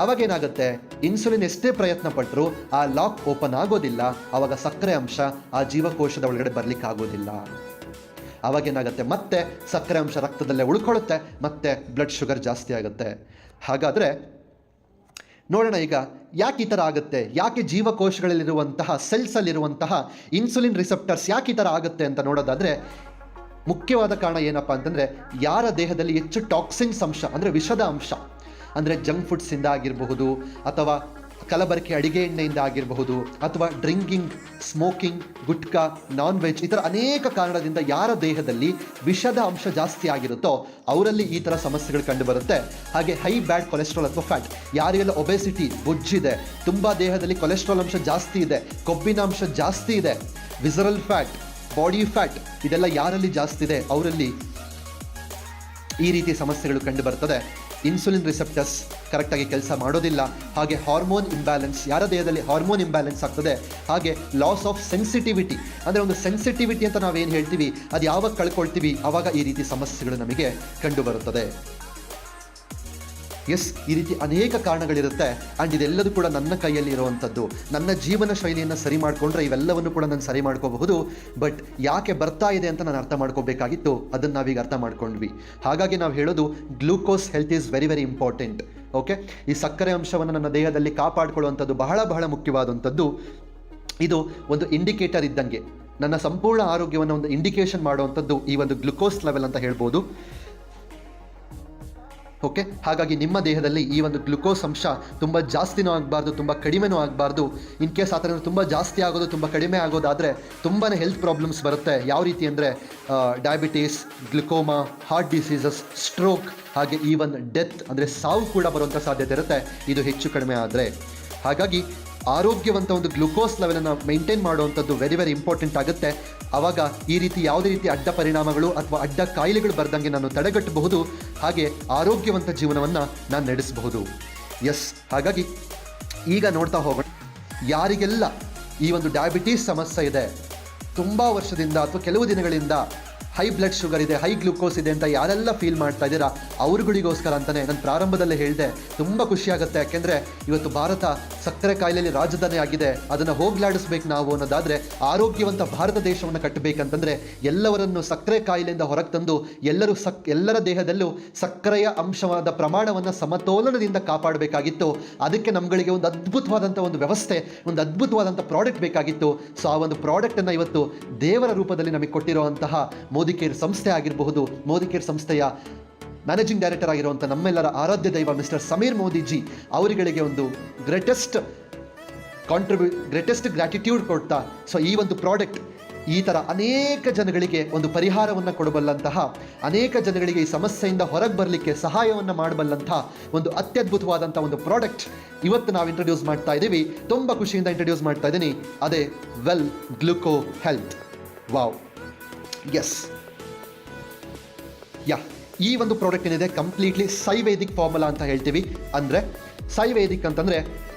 ಆವಾಗ ಏನಾಗುತ್ತೆ, ಇನ್ಸುಲಿನ್ ಎಷ್ಟೇ ಪ್ರಯತ್ನ ಪಟ್ಟರೂ ಆ ಲಾಕ್ ಓಪನ್ ಆಗೋದಿಲ್ಲ. ಆವಾಗ ಸಕ್ಕರೆ ಅಂಶ ಆ ಜೀವಕೋಶದ ಒಳಗಡೆ ಬರಲಿಕ್ಕೆ ಆಗೋದಿಲ್ಲ. ಆವಾಗ ಏನಾಗುತ್ತೆ, ಮತ್ತೆ ಸಕ್ಕರೆ ಅಂಶ ರಕ್ತದಲ್ಲೇ ಉಳ್ಕೊಳ್ಳುತ್ತೆ, ಮತ್ತೆ ಬ್ಲಡ್ ಶುಗರ್ ಜಾಸ್ತಿ ಆಗುತ್ತೆ. ಹಾಗಾದರೆ ನೋಡೋಣ ಈಗ ಯಾಕೆ ಈ ಥರ ಆಗುತ್ತೆ, ಯಾಕೆ ಜೀವಕೋಶಗಳಲ್ಲಿರುವಂತಹ ಸೆಲ್ಸಲ್ಲಿರುವಂತಹ ಇನ್ಸುಲಿನ್ ರಿಸೆಪ್ಟರ್ಸ್ ಯಾಕೆ ಈ ಥರ ಆಗುತ್ತೆ ಅಂತ ನೋಡೋದಾದರೆ ಮುಖ್ಯವಾದ ಕಾರಣ ಏನಪ್ಪ ಅಂತಂದರೆ ಯಾರ ದೇಹದಲ್ಲಿ ಹೆಚ್ಚು ಟಾಕ್ಸಿನ್ಸ್ ಅಂಶ ಅಂದರೆ ವಿಷದ ಅಂಶ, ಅಂದರೆ ಜಂಕ್ ಫುಡ್ಸಿಂದ ಆಗಿರಬಹುದು, ಅಥವಾ ಕಲಬೆರಕೆ ಅಡಿಗೆ ಎಣ್ಣೆಯಿಂದ ಆಗಿರಬಹುದು, ಅಥವಾ drinking, smoking, gutka, non veg, ಈ ಥರ ಅನೇಕ ಕಾರಣದಿಂದ ಯಾರ ದೇಹದಲ್ಲಿ ವಿಷದ ಅಂಶ ಜಾಸ್ತಿ ಆಗಿರುತ್ತೋ ಅವರಲ್ಲಿ ಈ ಥರ ಸಮಸ್ಯೆಗಳು ಕಂಡುಬರುತ್ತೆ. ಹಾಗೆ ಹೈ ಬ್ಯಾಡ್ ಕೊಲೆಸ್ಟ್ರಾಲ್ ಅಥವಾ ಫ್ಯಾಟ್, ಯಾರಿಗೆಲ್ಲ ಒಬೆಸಿಟಿ, ಬೊಜ್ಜಿದೆ, ತುಂಬ ದೇಹದಲ್ಲಿ ಕೊಲೆಸ್ಟ್ರಾಲ್ ಅಂಶ ಜಾಸ್ತಿ ಇದೆ, ಕೊಬ್ಬಿನ ಅಂಶ ಜಾಸ್ತಿ ಇದೆ, ವಿಸರಲ್ ಫ್ಯಾಟ್, ಬಾಡಿ ಫ್ಯಾಟ್, ಇದೆಲ್ಲ ಯಾರಲ್ಲಿ ಜಾಸ್ತಿ ಇದೆ ಅವರಲ್ಲಿ ಈ ರೀತಿ ಸಮಸ್ಯೆಗಳು ಕಂಡುಬರ್ತದೆ. ಇನ್ಸುಲಿನ್ ರಿಸೆಪ್ಟರ್ಸ್ ಕರೆಕ್ಟಾಗಿ ಕೆಲಸ ಮಾಡೋದಿಲ್ಲ. ಹಾಗೆ ಹಾರ್ಮೋನ್ ಇಂಬ್ಯಾಲೆನ್ಸ್, ಯಾರ ದೇಹದಲ್ಲಿ ಹಾರ್ಮೋನ್ ಇಂಬ್ಯಾಲೆನ್ಸ್ ಆಗ್ತದೆ. ಹಾಗೆ ಲಾಸ್ ಆಫ್ ಸೆನ್ಸಿಟಿವಿಟಿ, ಅಂದರೆ ಒಂದು ಸೆನ್ಸಿಟಿವಿಟಿ ಅಂತ ನಾವೇನು ಹೇಳ್ತೀವಿ ಅದು ಯಾವಾಗ ಕಳ್ಕೊಳ್ತೀವಿ ಆವಾಗ ಈ ರೀತಿ ಸಮಸ್ಯೆಗಳು ನಮಗೆ ಕಂಡುಬರುತ್ತದೆ. ಎಸ್, ಈ ರೀತಿ ಅನೇಕ ಕಾರಣಗಳಿರುತ್ತೆ. ಆ್ಯಂಡ್ ಇದೆಲ್ಲದೂ ಕೂಡ ನನ್ನ ಕೈಯಲ್ಲಿ ಇರುವಂಥದ್ದು. ನನ್ನ ಜೀವನ ಶೈಲಿಯನ್ನು ಸರಿ ಮಾಡಿಕೊಂಡ್ರೆ ಇವೆಲ್ಲವನ್ನು ಕೂಡ ನಾನು ಸರಿ ಮಾಡ್ಕೋಬಹುದು. ಬಟ್ ಯಾಕೆ ಬರ್ತಾ ಇದೆ ಅಂತ ನಾನು ಅರ್ಥ ಮಾಡ್ಕೋಬೇಕಾಗಿತ್ತು, ಅದನ್ನು ನಾವೀಗ ಅರ್ಥ ಮಾಡ್ಕೊಂಡ್ವಿ. ಹಾಗಾಗಿ ನಾವು ಹೇಳೋದು glucose health is very very important. Okay, ಈ ಸಕ್ಕರೆ ಅಂಶವನ್ನು ನನ್ನ ದೇಹದಲ್ಲಿ ಕಾಪಾಡಿಕೊಳ್ಳುವಂಥದ್ದು ಬಹಳ ಬಹಳ ಮುಖ್ಯವಾದಂಥದ್ದು. ಇದು ಒಂದು ಇಂಡಿಕೇಟರ್ ಇದ್ದಂಗೆ, ನನ್ನ ಸಂಪೂರ್ಣ ಆರೋಗ್ಯವನ್ನು ಒಂದು ಇಂಡಿಕೇಶನ್ ಮಾಡುವಂಥದ್ದು ಈ ಒಂದು ಗ್ಲುಕೋಸ್ ಲೆವೆಲ್ ಅಂತ ಹೇಳ್ಬೋದು. ಓಕೆ, ಹಾಗಾಗಿ ನಿಮ್ಮ ದೇಹದಲ್ಲಿ ಈ ಒಂದು ಗ್ಲುಕೋಸ್ ಅಂಶ ತುಂಬ ಜಾಸ್ತಿನೂ ಆಗಬಾರ್ದು, ತುಂಬ ಕಡಿಮೆನೂ ಆಗಬಾರ್ದು. ಇನ್ ಕೇಸ್ ಆ ಥರ ತುಂಬ ಜಾಸ್ತಿ ಆಗೋದು, ತುಂಬ ಕಡಿಮೆ ಆಗೋದಾದರೆ ತುಂಬಾ ಹೆಲ್ತ್ ಪ್ರಾಬ್ಲಮ್ಸ್ ಬರುತ್ತೆ. ಯಾವ ರೀತಿ ಅಂದರೆ diabetes, glaucoma, heart diseases, stroke, ಹಾಗೆ ಈವನ್ ಡೆತ್ ಅಂದರೆ ಸಾವು ಕೂಡ ಬರುವಂಥ ಸಾಧ್ಯತೆ ಇರುತ್ತೆ ಇದು ಹೆಚ್ಚು ಕಡಿಮೆ ಆದರೆ. ಹಾಗಾಗಿ ಆರೋಗ್ಯವಂತ ಒಂದು ಗ್ಲುಕೋಸ್ ಲೆವೆಲನ್ನು ಮೇಂಟೈನ್ ಮಾಡುವಂಥದ್ದು ವೆರಿ ವೆರಿ ಇಂಪಾರ್ಟೆಂಟ್ ಆಗುತ್ತೆ. ಆವಾಗ ಈ ರೀತಿ ಯಾವುದೇ ರೀತಿ ಅಡ್ಡ ಪರಿಣಾಮಗಳು ಅಥವಾ ಅಡ್ಡ ಕಾಯಿಲೆಗಳು ಬರ್ದಂಗೆ ನಾನು ತಡೆಗಟ್ಟಬಹುದು. ಹಾಗೆ ಆರೋಗ್ಯವಂತ ಜೀವನವನ್ನು ನಾನು ನಡೆಸಬಹುದು. ಎಸ್, ಹಾಗಾಗಿ ಈಗ ನೋಡ್ತಾ ಹೋಗೋಣ, ಯಾರಿಗೆಲ್ಲ ಈ ಒಂದು ಡಯಾಬಿಟೀಸ್ ಸಮಸ್ಯೆ ಇದೆ, ತುಂಬ ವರ್ಷದಿಂದ ಅಥವಾ ಕೆಲವು ದಿನಗಳಿಂದ ಹೈ ಬ್ಲಡ್ ಶುಗರ್ ಇದೆ, ಹೈ ಗ್ಲೂಕೋಸ್ ಇದೆ ಅಂತ ಯಾರೆಲ್ಲ ಫೀಲ್ ಮಾಡ್ತಾ ಇದ್ದೀರಾ ಅವ್ರುಗಳಿಗೋಸ್ಕರ ಅಂತಲೇ ನಾನು ಪ್ರಾರಂಭದಲ್ಲೇ ಹೇಳಿದೆ, ತುಂಬ ಖುಷಿಯಾಗುತ್ತೆ. ಯಾಕೆಂದರೆ ಇವತ್ತು ಭಾರತ ಸಕ್ಕರೆ ಕಾಯಿಲೆಯಲ್ಲಿ ರಾಜಧಾನಿ ಆಗಿದೆ. ಅದನ್ನು ಹೋಗ್ಲಾಡಿಸ್ಬೇಕು ನಾವು ಅನ್ನೋದಾದರೆ, ಆರೋಗ್ಯವಂತ ಭಾರತ ದೇಶವನ್ನು ಕಟ್ಟಬೇಕಂತಂದರೆ ಎಲ್ಲವರನ್ನು ಸಕ್ಕರೆ ಕಾಯಿಲೆಯಿಂದ ಹೊರಗೆ ತಂದು ಎಲ್ಲರ ದೇಹದಲ್ಲೂ ಸಕ್ಕರೆಯ ಅಂಶವಾದ ಪ್ರಮಾಣವನ್ನು ಸಮತೋಲನದಿಂದ ಕಾಪಾಡಬೇಕಾಗಿತ್ತು. ಅದಕ್ಕೆ ನಮ್ಮಗಳಿಗೆ ಒಂದು ಅದ್ಭುತವಾದಂಥ ಒಂದು ವ್ಯವಸ್ಥೆ, ಒಂದು ಅದ್ಭುತವಾದಂಥ ಪ್ರಾಡಕ್ಟ್ ಬೇಕಾಗಿತ್ತು. ಸೊ ಆ ಒಂದು ಪ್ರಾಡಕ್ಟನ್ನು ಇವತ್ತು ದೇವರ ರೂಪದಲ್ಲಿ ನಮಗೆ ಕೊಟ್ಟಿರುವಂತಹ ಮೋದಿಕೇರ್ ಸಂಸ್ಥೆ ಆಗಿರಬಹುದು. ಮೋದಿಕೇರ್ ಸಂಸ್ಥೆಯ ಮ್ಯಾನೇಜಿಂಗ್ ಡೈರೆಕ್ಟರ್ ಆಗಿರುವಂಥ ನಮ್ಮೆಲ್ಲರ ಆರಾಧ್ಯ ದೈವ ಮಿಸ್ಟರ್ ಸಮೀರ್ ಮೋದಿಜಿ ಅವರುಗಳಿಗೆ ಒಂದು ಗ್ರೇಟೆಸ್ಟ್ ಗ್ರ್ಯಾಟಿಟ್ಯೂಡ್ ಕೊಡ್ತಾ, ಸೊ ಈ ಒಂದು ಪ್ರಾಡಕ್ಟ್ ಈ ಥರ ಅನೇಕ ಜನಗಳಿಗೆ ಒಂದು ಪರಿಹಾರವನ್ನು ಕೊಡಬಲ್ಲಂತಹ, ಅನೇಕ ಜನಗಳಿಗೆ ಈ ಸಮಸ್ಯೆಯಿಂದ ಹೊರಗೆ ಬರಲಿಕ್ಕೆ ಸಹಾಯವನ್ನು ಮಾಡಬಲ್ಲಂತಹ ಒಂದು ಅತ್ಯದ್ಭುತವಾದಂಥ ಒಂದು ಪ್ರಾಡಕ್ಟ್ ಇವತ್ತು ನಾವು ಇಂಟ್ರೊಡ್ಯೂಸ್ ಮಾಡ್ತಾ ಇದ್ದೀವಿ. ತುಂಬ ಖುಷಿಯಿಂದ ಇಂಟ್ರೊಡ್ಯೂಸ್ ಮಾಡ್ತಾ ಇದ್ದೀನಿ. ಅದೇ well gluco health. Wow, yes, ಈ ಒಂದು ಪ್ರಾಡಕ್ಟ್ ಏನಿದೆ ಕಂಪ್ಲೀಟ್ಲಿ ಸೈವೇದಿಕ್ ಫಾರ್ಮುಲಾ ಅಂತ ಹೇಳ್ತೀವಿ. ಅಂದರೆ ಸೈವೇದಿಕ್ ಅಂತಂದರೆ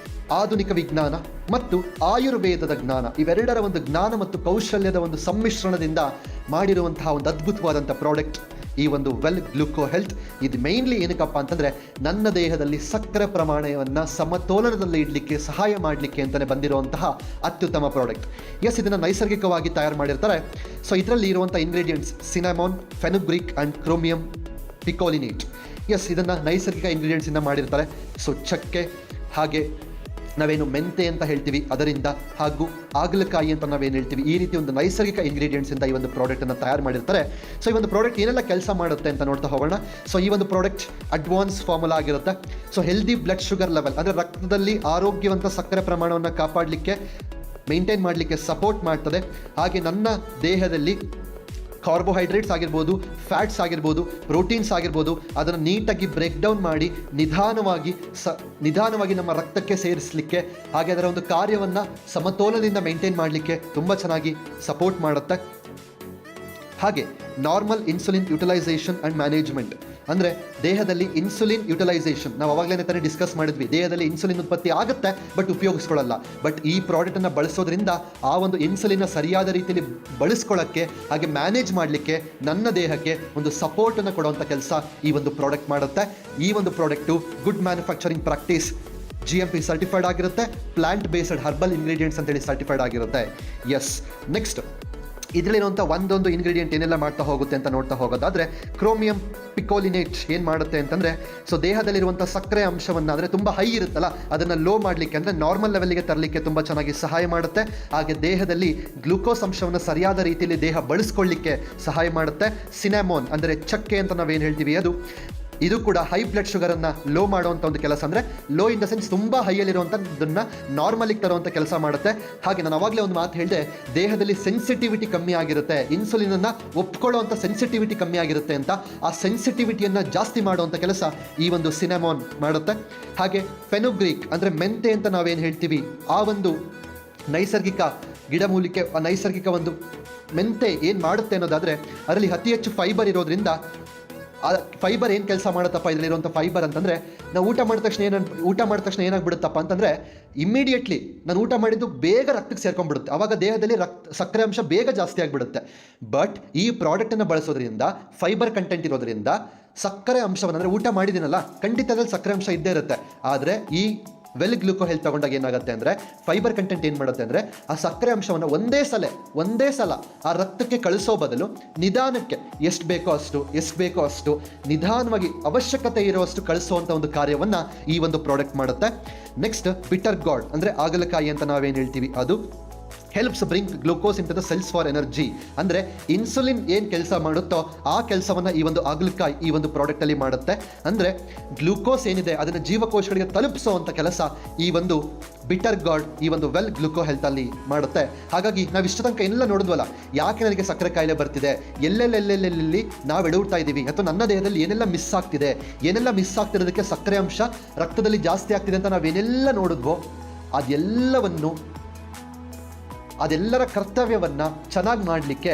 ಆಧುನಿಕ ವಿಜ್ಞಾನ ಮತ್ತು ಆಯುರ್ವೇದದ ಜ್ಞಾನ, ಇವೆರಡರ ಒಂದು ಜ್ಞಾನ ಮತ್ತು ಕೌಶಲ್ಯದ ಒಂದು ಸಮ್ಮಿಶ್ರಣದಿಂದ ಮಾಡಿರುವಂತಹ ಒಂದು ಅದ್ಭುತವಾದಂಥ ಪ್ರಾಡಕ್ಟ್ ಈ ಒಂದು ವೆಲ್ ಗ್ಲೂಕೋ ಹೆಲ್ತ್. ಇದು ಮೇನ್ಲಿ ಏನಕ್ಕಪ್ಪ ಅಂತಂದರೆ ನನ್ನ ದೇಹದಲ್ಲಿ ಸಕ್ಕರೆ ಪ್ರಮಾಣವನ್ನು ಸಮತೋಲನದಲ್ಲಿ ಇಡಲಿಕ್ಕೆ ಸಹಾಯ ಮಾಡಲಿಕ್ಕೆ ಅಂತಲೇ ಬಂದಿರುವಂತಹ ಅತ್ಯುತ್ತಮ ಪ್ರಾಡಕ್ಟ್. ಎಸ್, ಇದನ್ನು ನೈಸರ್ಗಿಕವಾಗಿ ತಯಾರು ಮಾಡಿರ್ತಾರೆ. ಸೊ ಇದರಲ್ಲಿ ಇರುವಂಥ ingredients cinnamon, fenugreek and chromium picolinate. Yes, ಇದನ್ನು ನೈಸರ್ಗಿಕ ಇಂಗ್ರೀಡಿಯೆಂಟ್ಸಿಂದ ಮಾಡಿರ್ತಾರೆ. ಸೊ ಚಕ್ಕೆ, ಹಾಗೆ ನಾವೇನು ಮೆಂತೆ ಅಂತ ಹೇಳ್ತೀವಿ ಅದರಿಂದ, ಹಾಗೂ ಆಗಲಕಾಯಿ ಅಂತ ನಾವೇನು ಹೇಳ್ತೀವಿ, ಈ ರೀತಿ ಒಂದು ನೈಸರ್ಗಿಕ ಇಂಗ್ರೀಡಿಯೆಂಟ್ಸಿಂದ ಈ ಒಂದು ಪ್ರಾಡಕ್ಟನ್ನು ತಯಾರು ಮಾಡಿರ್ತಾರೆ. ಸೊ ಈ ಒಂದು ಪ್ರಾಡಕ್ಟ್ ಏನೆಲ್ಲ ಕೆಲಸ ಮಾಡುತ್ತೆ ಅಂತ ನೋಡ್ತಾ ಹೋಗೋಣ. ಸೊ ಈ ಒಂದು ಪ್ರಾಡಕ್ಟ್ ಅಡ್ವಾನ್ಸ್ ಫಾರ್ಮುಲಾ ಆಗಿರುತ್ತೆ. So healthy blood sugar level, ಅಂದರೆ ರಕ್ತದಲ್ಲಿ ಆರೋಗ್ಯವಂತ ಸಕ್ಕರೆ ಪ್ರಮಾಣವನ್ನು ಕಾಪಾಡಲಿಕ್ಕೆ, ಮೇಂಟೈನ್ ಮಾಡಲಿಕ್ಕೆ ಸಪೋರ್ಟ್ ಮಾಡ್ತದೆ. ಹಾಗೆ ನನ್ನ ದೇಹದಲ್ಲಿ ಕಾರ್ಬೋಹೈಡ್ರೇಟ್ಸ್ ಆಗಿರ್ಬೋದು, ಫ್ಯಾಟ್ಸ್ ಆಗಿರ್ಬೋದು, ಪ್ರೋಟೀನ್ಸ್ ಆಗಿರ್ಬೋದು, ಅದನ್ನು ನೀಟಾಗಿ ಬ್ರೇಕ್ ಡೌನ್ ಮಾಡಿ ನಿಧಾನವಾಗಿ ನಮ್ಮ ರಕ್ತಕ್ಕೆ ಸೇರಿಸಲಿಕ್ಕೆ, ಹಾಗೆ ಅದರ ಒಂದು ಕಾರ್ಯವನ್ನು ಸಮತೋಲನದಿಂದ ಮೇಂಟೈನ್ ಮಾಡಲಿಕ್ಕೆ ತುಂಬ ಚೆನ್ನಾಗಿ ಸಪೋರ್ಟ್ ಮಾಡುತ್ತೆ. ಹಾಗೆ normal insulin utilisation and management, ಅಂದರೆ ದೇಹದಲ್ಲಿ ಇನ್ಸುಲಿನ್ ಯುಟಿಲೈಸೇಷನ್, ನಾವು ಅವಾಗಲೇ ತಾನೇ ಡಿಸ್ಕಸ್ ಮಾಡಿದ್ವಿ, ದೇಹದಲ್ಲಿ ಇನ್ಸುಲಿನ್ ಉತ್ಪತ್ತಿ ಆಗುತ್ತೆ ಬಟ್ ಉಪಯೋಗಿಸ್ಕೊಳ್ಳಲ್ಲ. ಬಟ್ ಈ ಪ್ರಾಡಕ್ಟನ್ನು ಬಳಸೋದ್ರಿಂದ ಆ ಒಂದು ಇನ್ಸುಲಿನ್ನ ಸರಿಯಾದ ರೀತಿಯಲ್ಲಿ ಬಳಸ್ಕೊಳ್ಳೋಕ್ಕೆ, ಹಾಗೆ ಮ್ಯಾನೇಜ್ ಮಾಡಲಿಕ್ಕೆ ನನ್ನ ದೇಹಕ್ಕೆ ಒಂದು ಸಪೋರ್ಟನ್ನು ಕೊಡುವಂಥ ಕೆಲಸ ಈ ಒಂದು ಪ್ರಾಡಕ್ಟ್ ಮಾಡುತ್ತೆ. ಈ ಒಂದು product good manufacturing practice GMP certified ಆಗಿರುತ್ತೆ. ಪ್ಲಾಂಟ್ ಬೇಸ್ಡ್ ಹರ್ಬಲ್ ಇಂಗ್ರೀಡಿಯೆಂಟ್ಸ್ ಅಂತೇಳಿ ಸರ್ಟಿಫೈಡ್ ಆಗಿರುತ್ತೆ. ಎಸ್, ನೆಕ್ಸ್ಟ್ ಇದರಲ್ಲಿರುವಂಥ ಒಂದೊಂದು ಇಂಗ್ರೀಡಿಯೆಂಟ್ ಏನೆಲ್ಲ ಮಾಡ್ತಾ ಹೋಗುತ್ತೆ ಅಂತ ನೋಡ್ತಾ ಹೋಗೋದಾದರೆ, ಕ್ರೋಮಿಯಂ ಪಿಕೋಲಿನೇಟ್ ಏನು ಮಾಡುತ್ತೆ ಅಂತಂದರೆ, ಸೊ ದೇಹದಲ್ಲಿರುವಂಥ ಸಕ್ಕರೆ ಅಂಶವನ್ನು, ಅಂದರೆ ತುಂಬ ಹೈ ಇರುತ್ತಲ್ಲ ಅದನ್ನು ಲೋ ಮಾಡಲಿಕ್ಕೆ, ಅಂದರೆ ನಾರ್ಮಲ್ ಲೆವೆಲ್ಗೆ ತರಲಿಕ್ಕೆ ತುಂಬ ಚೆನ್ನಾಗಿ ಸಹಾಯ ಮಾಡುತ್ತೆ. ಹಾಗೆ ದೇಹದಲ್ಲಿ ಗ್ಲೂಕೋಸ್ ಅಂಶವನ್ನು ಸರಿಯಾದ ರೀತಿಯಲ್ಲಿ ದೇಹ ಬಳಸ್ಕೊಳ್ಳಿಕ್ಕೆ ಸಹಾಯ ಮಾಡುತ್ತೆ. ಸಿನಮೋನ್ ಅಂದರೆ ಚಕ್ಕೆ ಅಂತ ನಾವೇನು ಹೇಳ್ತೀವಿ, ಇದು ಕೂಡ ಹೈ ಬ್ಲಡ್ ಶುಗರನ್ನು ಲೋ ಮಾಡುವಂಥ ಒಂದು ಕೆಲಸ, ಅಂದರೆ ಲೋ ಇನ್ ದ ಸೆನ್ಸ್ ತುಂಬ ಹೈಯಲ್ಲಿರುವಂಥದ್ದನ್ನು ನಾರ್ಮಲಿಗೆ ತರುವಂಥ ಕೆಲಸ ಮಾಡುತ್ತೆ. ಹಾಗೆ ನಾನು ಅವಾಗಲೇ ಒಂದು ಮಾತು ಹೇಳಿದೆ, ದೇಹದಲ್ಲಿ ಸೆನ್ಸಿಟಿವಿಟಿ ಕಮ್ಮಿ ಆಗಿರುತ್ತೆ, ಇನ್ಸುಲಿನನ್ನು ಒಪ್ಕೊಳ್ಳುವಂಥ ಸೆನ್ಸಿಟಿವಿಟಿ ಕಮ್ಮಿ ಆಗಿರುತ್ತೆ ಅಂತ. ಆ ಸೆನ್ಸಿಟಿವಿಟಿಯನ್ನು ಜಾಸ್ತಿ ಮಾಡುವಂಥ ಕೆಲಸ ಈ ಒಂದು ಸಿನಮೋನ್ ಮಾಡುತ್ತೆ. ಹಾಗೆ ಫೆನುಗ್ರೀಕ್ ಅಂದರೆ ಮೆಂತೆ ಅಂತ ನಾವೇನು ಹೇಳ್ತೀವಿ, ಆ ಒಂದು ನೈಸರ್ಗಿಕ ಗಿಡಮೂಲಿಕೆ, ನೈಸರ್ಗಿಕ ಒಂದು ಮೆಂತೆ ಏನು ಮಾಡುತ್ತೆ ಅನ್ನೋದಾದರೆ, ಅದರಲ್ಲಿ ಅತಿ ಹೆಚ್ಚು ಫೈಬರ್ ಇರೋದ್ರಿಂದ, ಆ ಫೈಬರ್ ಏನು ಕೆಲಸ ಮಾಡುತ್ತಪ್ಪ ಇದರಲ್ಲಿರುವಂಥ ಫೈಬರ್ ಅಂತಂದರೆ, ನಾವು ಊಟ ಮಾಡಿದ ತಕ್ಷಣ ಏನಾಗ್ಬಿಡುತ್ತಪ್ಪ ಅಂತಂದರೆ, ಇಮ್ಮಿಡಿಯೇಟ್ಲಿ ನಾನು ಊಟ ಮಾಡಿದ್ದು ಬೇಗ ರಕ್ತಕ್ಕೆ ಸೇರ್ಕೊಂಡ್ಬಿಡುತ್ತೆ. ಆವಾಗ ದೇಹದಲ್ಲಿ ಸಕ್ಕರೆ ಅಂಶ ಬೇಗ ಜಾಸ್ತಿ ಆಗಿಬಿಡುತ್ತೆ. ಬಟ್ ಈ ಪ್ರಾಡಕ್ಟನ್ನು ಬಳಸೋದ್ರಿಂದ, ಫೈಬರ್ ಕಂಟೆಂಟ್ ಇರೋದ್ರಿಂದ ಸಕ್ಕರೆ ಅಂಶವನ್ನು, ಅಂದರೆ ಊಟ ಮಾಡಿದ್ದೀನಲ್ಲ ಖಂಡಿತದಲ್ಲಿ ಸಕ್ಕರೆ ಅಂಶ ಇದ್ದೇ ಇರುತ್ತೆ. ಆದರೆ ಈ ವೆಲ್ ಗ್ಲೂಕೋ ಹೆಲ್ತ್ ತಗೊಂಡಾಗ ಏನಾಗುತ್ತೆ ಅಂದರೆ, ಫೈಬರ್ ಕಂಟೆಂಟ್ ಏನು ಮಾಡುತ್ತೆ ಅಂದರೆ, ಆ ಸಕ್ಕರೆ ಅಂಶವನ್ನು ಒಂದೇ ಸಲ ಆ ರಕ್ತಕ್ಕೆ ಕಳಿಸೋ ಬದಲು ನಿಧಾನಕ್ಕೆ ಎಷ್ಟು ಬೇಕೋ ಅಷ್ಟು ನಿಧಾನವಾಗಿ ಅವಶ್ಯಕತೆ ಇರುವಷ್ಟು ಕಳಿಸುವಂಥ ಒಂದು ಕಾರ್ಯವನ್ನು ಈ ಒಂದು ಪ್ರಾಡಕ್ಟ್ ಮಾಡುತ್ತೆ. ನೆಕ್ಸ್ಟ್ ಬಿಟರ್ ಗಾರ್ಡ್ ಅಂದರೆ ಆಗಲಕಾಯಿ ಅಂತ ನಾವೇನು ಹೇಳ್ತೀವಿ, ಅದು helps bring glucose into the cells for energy. ಅಂದರೆ ಇನ್ಸುಲಿನ್ ಏನು ಕೆಲಸ ಮಾಡುತ್ತೋ ಆ ಕೆಲಸವನ್ನು ಈ ಒಂದು ಆಗಲಕಾಯಿ ಈ ಒಂದು ಪ್ರಾಡಕ್ಟಲ್ಲಿ ಮಾಡುತ್ತೆ. ಅಂದರೆ ಗ್ಲೂಕೋಸ್ ಏನಿದೆ ಅದನ್ನು ಜೀವಕೋಶಗಳಿಗೆ ತಲುಪಿಸೋವಂಥ ಕೆಲಸ ಈ ಒಂದು ಬಿಟರ್ ಗಾರ್ಡ್, ಈ ಒಂದು ವೆಲ್ ಗ್ಲೂಕೋ ಹೆಲ್ತಲ್ಲಿ ಮಾಡುತ್ತೆ. ಹಾಗಾಗಿ ನಾವು ಇಷ್ಟ ತನಕ ಎಲ್ಲ ನೋಡಿದ್ವಲ್ಲ, ಯಾಕೆ ನನಗೆ ಸಕ್ಕರೆ ಕಾಯಿಲೆ ಬರ್ತಿದೆ, ಎಲ್ಲೆಲ್ಲಿ ನಾವು ಎಡುತ್ತಾ ಇದ್ದೀವಿ, ಅಥವಾ ನನ್ನ ದೇಹದಲ್ಲಿ ಏನೆಲ್ಲ ಮಿಸ್ ಆಗ್ತಿರೋದಕ್ಕೆ ಸಕ್ಕರೆ ಅಂಶ ರಕ್ತದಲ್ಲಿ ಜಾಸ್ತಿ ಆಗ್ತಿದೆ ಅಂತ ನಾವೇನೆಲ್ಲ ನೋಡಿದ್ವೋ, ಅದೆಲ್ಲರ ಕರ್ತವ್ಯವನ್ನು ಚೆನ್ನಾಗಿ ಮಾಡಲಿಕ್ಕೆ,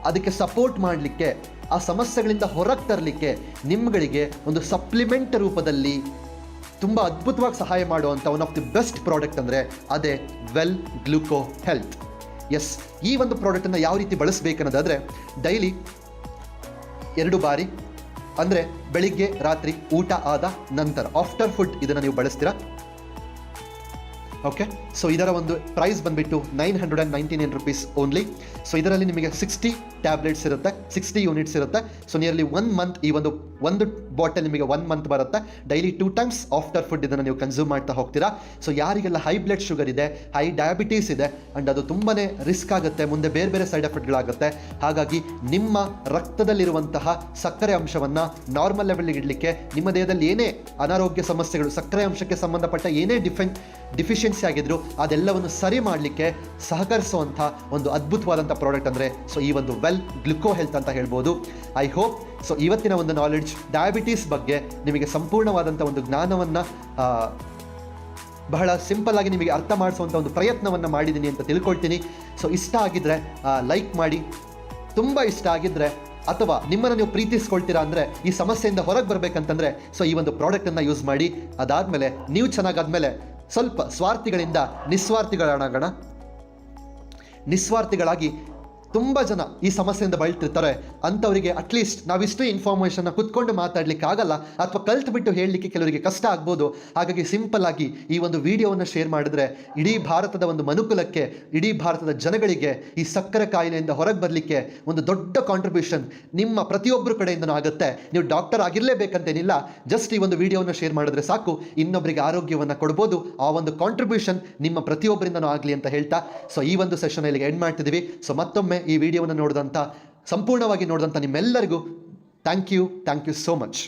ಅದಕ್ಕೆ ಸಪೋರ್ಟ್ ಮಾಡಲಿಕ್ಕೆ, ಆ ಸಮಸ್ಯೆಗಳಿಂದ ಹೊರಗೆ ತರಲಿಕ್ಕೆ ನಿಮ್ಗಳಿಗೆ ಒಂದು ಸಪ್ಲಿಮೆಂಟ್ ರೂಪದಲ್ಲಿ ತುಂಬ ಅದ್ಭುತವಾಗಿ ಸಹಾಯ ಮಾಡುವಂಥ one of the best product ಅಂದರೆ ಅದೇ ವೆಲ್ ಗ್ಲೂಕೋ ಹೆಲ್ತ್. ಎಸ್, ಈ ಒಂದು ಪ್ರಾಡಕ್ಟನ್ನು ಯಾವ ರೀತಿ ಬಳಸಬೇಕನ್ನೋದಾದರೆ, ಡೈಲಿ 2 ಬಾರಿ ಅಂದರೆ ಬೆಳಿಗ್ಗೆ ರಾತ್ರಿ ಊಟ ಆದ ನಂತರ ಆಫ್ಟರ್ ಫುಡ್ ಇದನ್ನು ನೀವು ಬಳಸ್ತೀರಾ. ಓಕೆ, ಸೊ ಇದರ ಒಂದು ಪ್ರೈಸ್ ಬಂದುಬಿಟ್ಟು 999 rupees ಓನ್ಲಿ. ಸೊ ಇದರಲ್ಲಿ ನಿಮಗೆ 60 ಟ್ಯಾಬ್ಲೆಟ್ಸ್ ಇರುತ್ತೆ, 60 ಯೂನಿಟ್ಸ್ ಇರುತ್ತೆ. ಸೊ ನಿಯರ್ಲಿ 1 ಮಂತ್ ಈ ಒಂದು ಬಾಟಲ್ ನಿಮಗೆ 1 ಮಂತ್ ಬರುತ್ತೆ. ಡೈಲಿ 2 times ಆಫ್ಟರ್ ಫುಡ್ ಇದನ್ನು ನೀವು ಕನ್ಸ್ಯೂಮ್ ಮಾಡ್ತಾ ಹೋಗ್ತೀರಾ. ಸೊ ಯಾರಿಗೆಲ್ಲ ಹೈ ಬ್ಲಡ್ ಶುಗರ್ ಇದೆ, ಹೈ ಡಯಾಬಿಟೀಸ್ ಇದೆ ಆ್ಯಂಡ್ ಅದು ತುಂಬಾ ರಿಸ್ಕ್ ಆಗುತ್ತೆ, ಮುಂದೆ ಬೇರೆ ಬೇರೆ ಸೈಡ್ ಎಫೆಕ್ಟ್ಗಳಾಗುತ್ತೆ. ಹಾಗಾಗಿ ನಿಮ್ಮ ರಕ್ತದಲ್ಲಿರುವಂತಹ ಸಕ್ಕರೆ ಅಂಶವನ್ನು ನಾರ್ಮಲ್ ಲೆವೆಲ್ಗೆ ಇಡಲಿಕ್ಕೆ, ನಿಮ್ಮ ದೇಹದಲ್ಲಿ ಏನೇ ಅನಾರೋಗ್ಯ ಸಮಸ್ಯೆಗಳು, ಸಕ್ಕರೆ ಅಂಶಕ್ಕೆ ಸಂಬಂಧಪಟ್ಟ ಏನೇ ಡಿಫಿಷಿಯನ್ಸಿ ಆಗಿದ್ರು ಅದೆಲ್ಲವನ್ನು ಸರಿ ಮಾಡಲಿಕ್ಕೆ ಸಹಕರಿಸುವಂಥ ಒಂದು ಅದ್ಭುತವಾದಂಥ ಪ್ರಾಡಕ್ಟ್ ಅಂದರೆ ಸೊ ಈ ಒಂದು ವೆಲ್ ಗ್ಲುಕೋ ಹೆಲ್ತ್ ಅಂತ ಹೇಳ್ಬೋದು. ಐ ಹೋಪ್ ಸೊ ಇವತ್ತಿನ ಒಂದು ನಾಲೆಡ್ಜ್ ಡಯಾಬಿಟೀಸ್ ಬಗ್ಗೆ ನಿಮಗೆ ಸಂಪೂರ್ಣವಾದಂಥ ಒಂದು ಜ್ಞಾನವನ್ನು ಬಹಳ ಸಿಂಪಲ್ ಆಗಿ ನಿಮಗೆ ಅರ್ಥ ಮಾಡಿಸುವಂಥ ಒಂದು ಪ್ರಯತ್ನವನ್ನು ಮಾಡಿದ್ದೀನಿ ಅಂತ ತಿಳ್ಕೊಳ್ತೀನಿ. ಸೊ ಇಷ್ಟ ಆಗಿದ್ದರೆ ಲೈಕ್ ಮಾಡಿ, ತುಂಬ ಇಷ್ಟ ಆಗಿದ್ದರೆ ಅಥವಾ ನಿಮ್ಮನ್ನು ನೀವು ಪ್ರೀತಿಸ್ಕೊಳ್ತೀರಾ ಅಂದರೆ, ಈ ಸಮಸ್ಯೆಯಿಂದ ಹೊರಗೆ ಬರಬೇಕಂತಂದರೆ ಸೊ ಈ ಒಂದು ಪ್ರಾಡಕ್ಟನ್ನು ಯೂಸ್ ಮಾಡಿ. ಅದಾದಮೇಲೆ ನೀವು ಚೆನ್ನಾಗಾದ್ಮೇಲೆ ಸ್ವಲ್ಪ ಸ್ವಾರ್ಥಿಗಳಿಂದ ನಿಸ್ವಾರ್ಥಿಗಳಾಗಿ ತುಂಬ ಜನ ಈ ಸಮಸ್ಯೆಯಿಂದ ಬಳಲ್ತಿರ್ತಾರೆ. ಅಂಥವರಿಗೆ ಅಟ್ಲೀಸ್ಟ್ ನಾವಿಷ್ಟು ಇನ್ಫಾರ್ಮೇಷನ್ನ ಕುತ್ಕೊಂಡು ಮಾತಾಡಲಿಕ್ಕೆ ಆಗಲ್ಲ ಅಥವಾ ಕಲ್ತ್ಬಿಟ್ಟು ಹೇಳಲಿಕ್ಕೆ ಕೆಲವರಿಗೆ ಕಷ್ಟ ಆಗ್ಬೋದು. ಹಾಗಾಗಿ ಸಿಂಪಲ್ ಆಗಿ ಈ ಒಂದು ವಿಡಿಯೋವನ್ನು ಶೇರ್ ಮಾಡಿದ್ರೆ ಇಡೀ ಭಾರತದ ಒಂದು ಮನುಕುಲಕ್ಕೆ, ಇಡೀ ಭಾರತದ ಜನಗಳಿಗೆ ಈ ಸಕ್ಕರೆ ಕಾಯಿಲೆಯಿಂದ ಹೊರಗೆ ಬರಲಿಕ್ಕೆ ಒಂದು ದೊಡ್ಡ ಕಾಂಟ್ರಿಬ್ಯೂಷನ್ ನಿಮ್ಮ ಪ್ರತಿಯೊಬ್ಬರ ಕಡೆಯಿಂದನೂ ಆಗುತ್ತೆ. ನೀವು ಡಾಕ್ಟರ್ ಆಗಿರಲೇಬೇಕಂತೇನಿಲ್ಲ, ಜಸ್ಟ್ ಈ ಒಂದು ವಿಡಿಯೋವನ್ನು ಶೇರ್ ಮಾಡಿದ್ರೆ ಸಾಕು, ಇನ್ನೊಬ್ಬರಿಗೆ ಆರೋಗ್ಯವನ್ನು ಕೊಡ್ಬೋದು. ಆ ಒಂದು ಕಾಂಟ್ರಿಬ್ಯೂಷನ್ ನಿಮ್ಮ ಪ್ರತಿಯೊಬ್ಬರಿಂದನೂ ಆಗಲಿ ಅಂತ ಹೇಳ್ತಾ ಸೊ ಈ ಒಂದು ಸೆಷನ್ ಇಲ್ಲಿಗೆ ಎಂಡ್ ಮಾಡ್ತಿದ್ದೀವಿ. ಸೊ ಮತ್ತೊಮ್ಮೆ ಈ ವಿಡಿಯೋವನ್ನು ಸಂಪೂರ್ಣವಾಗಿ ನೋಡಿದಂಥ ನಿಮ್ಮೆಲ್ಲರಿಗೂ ಥ್ಯಾಂಕ್ ಯು ಸೋ ಮಚ್.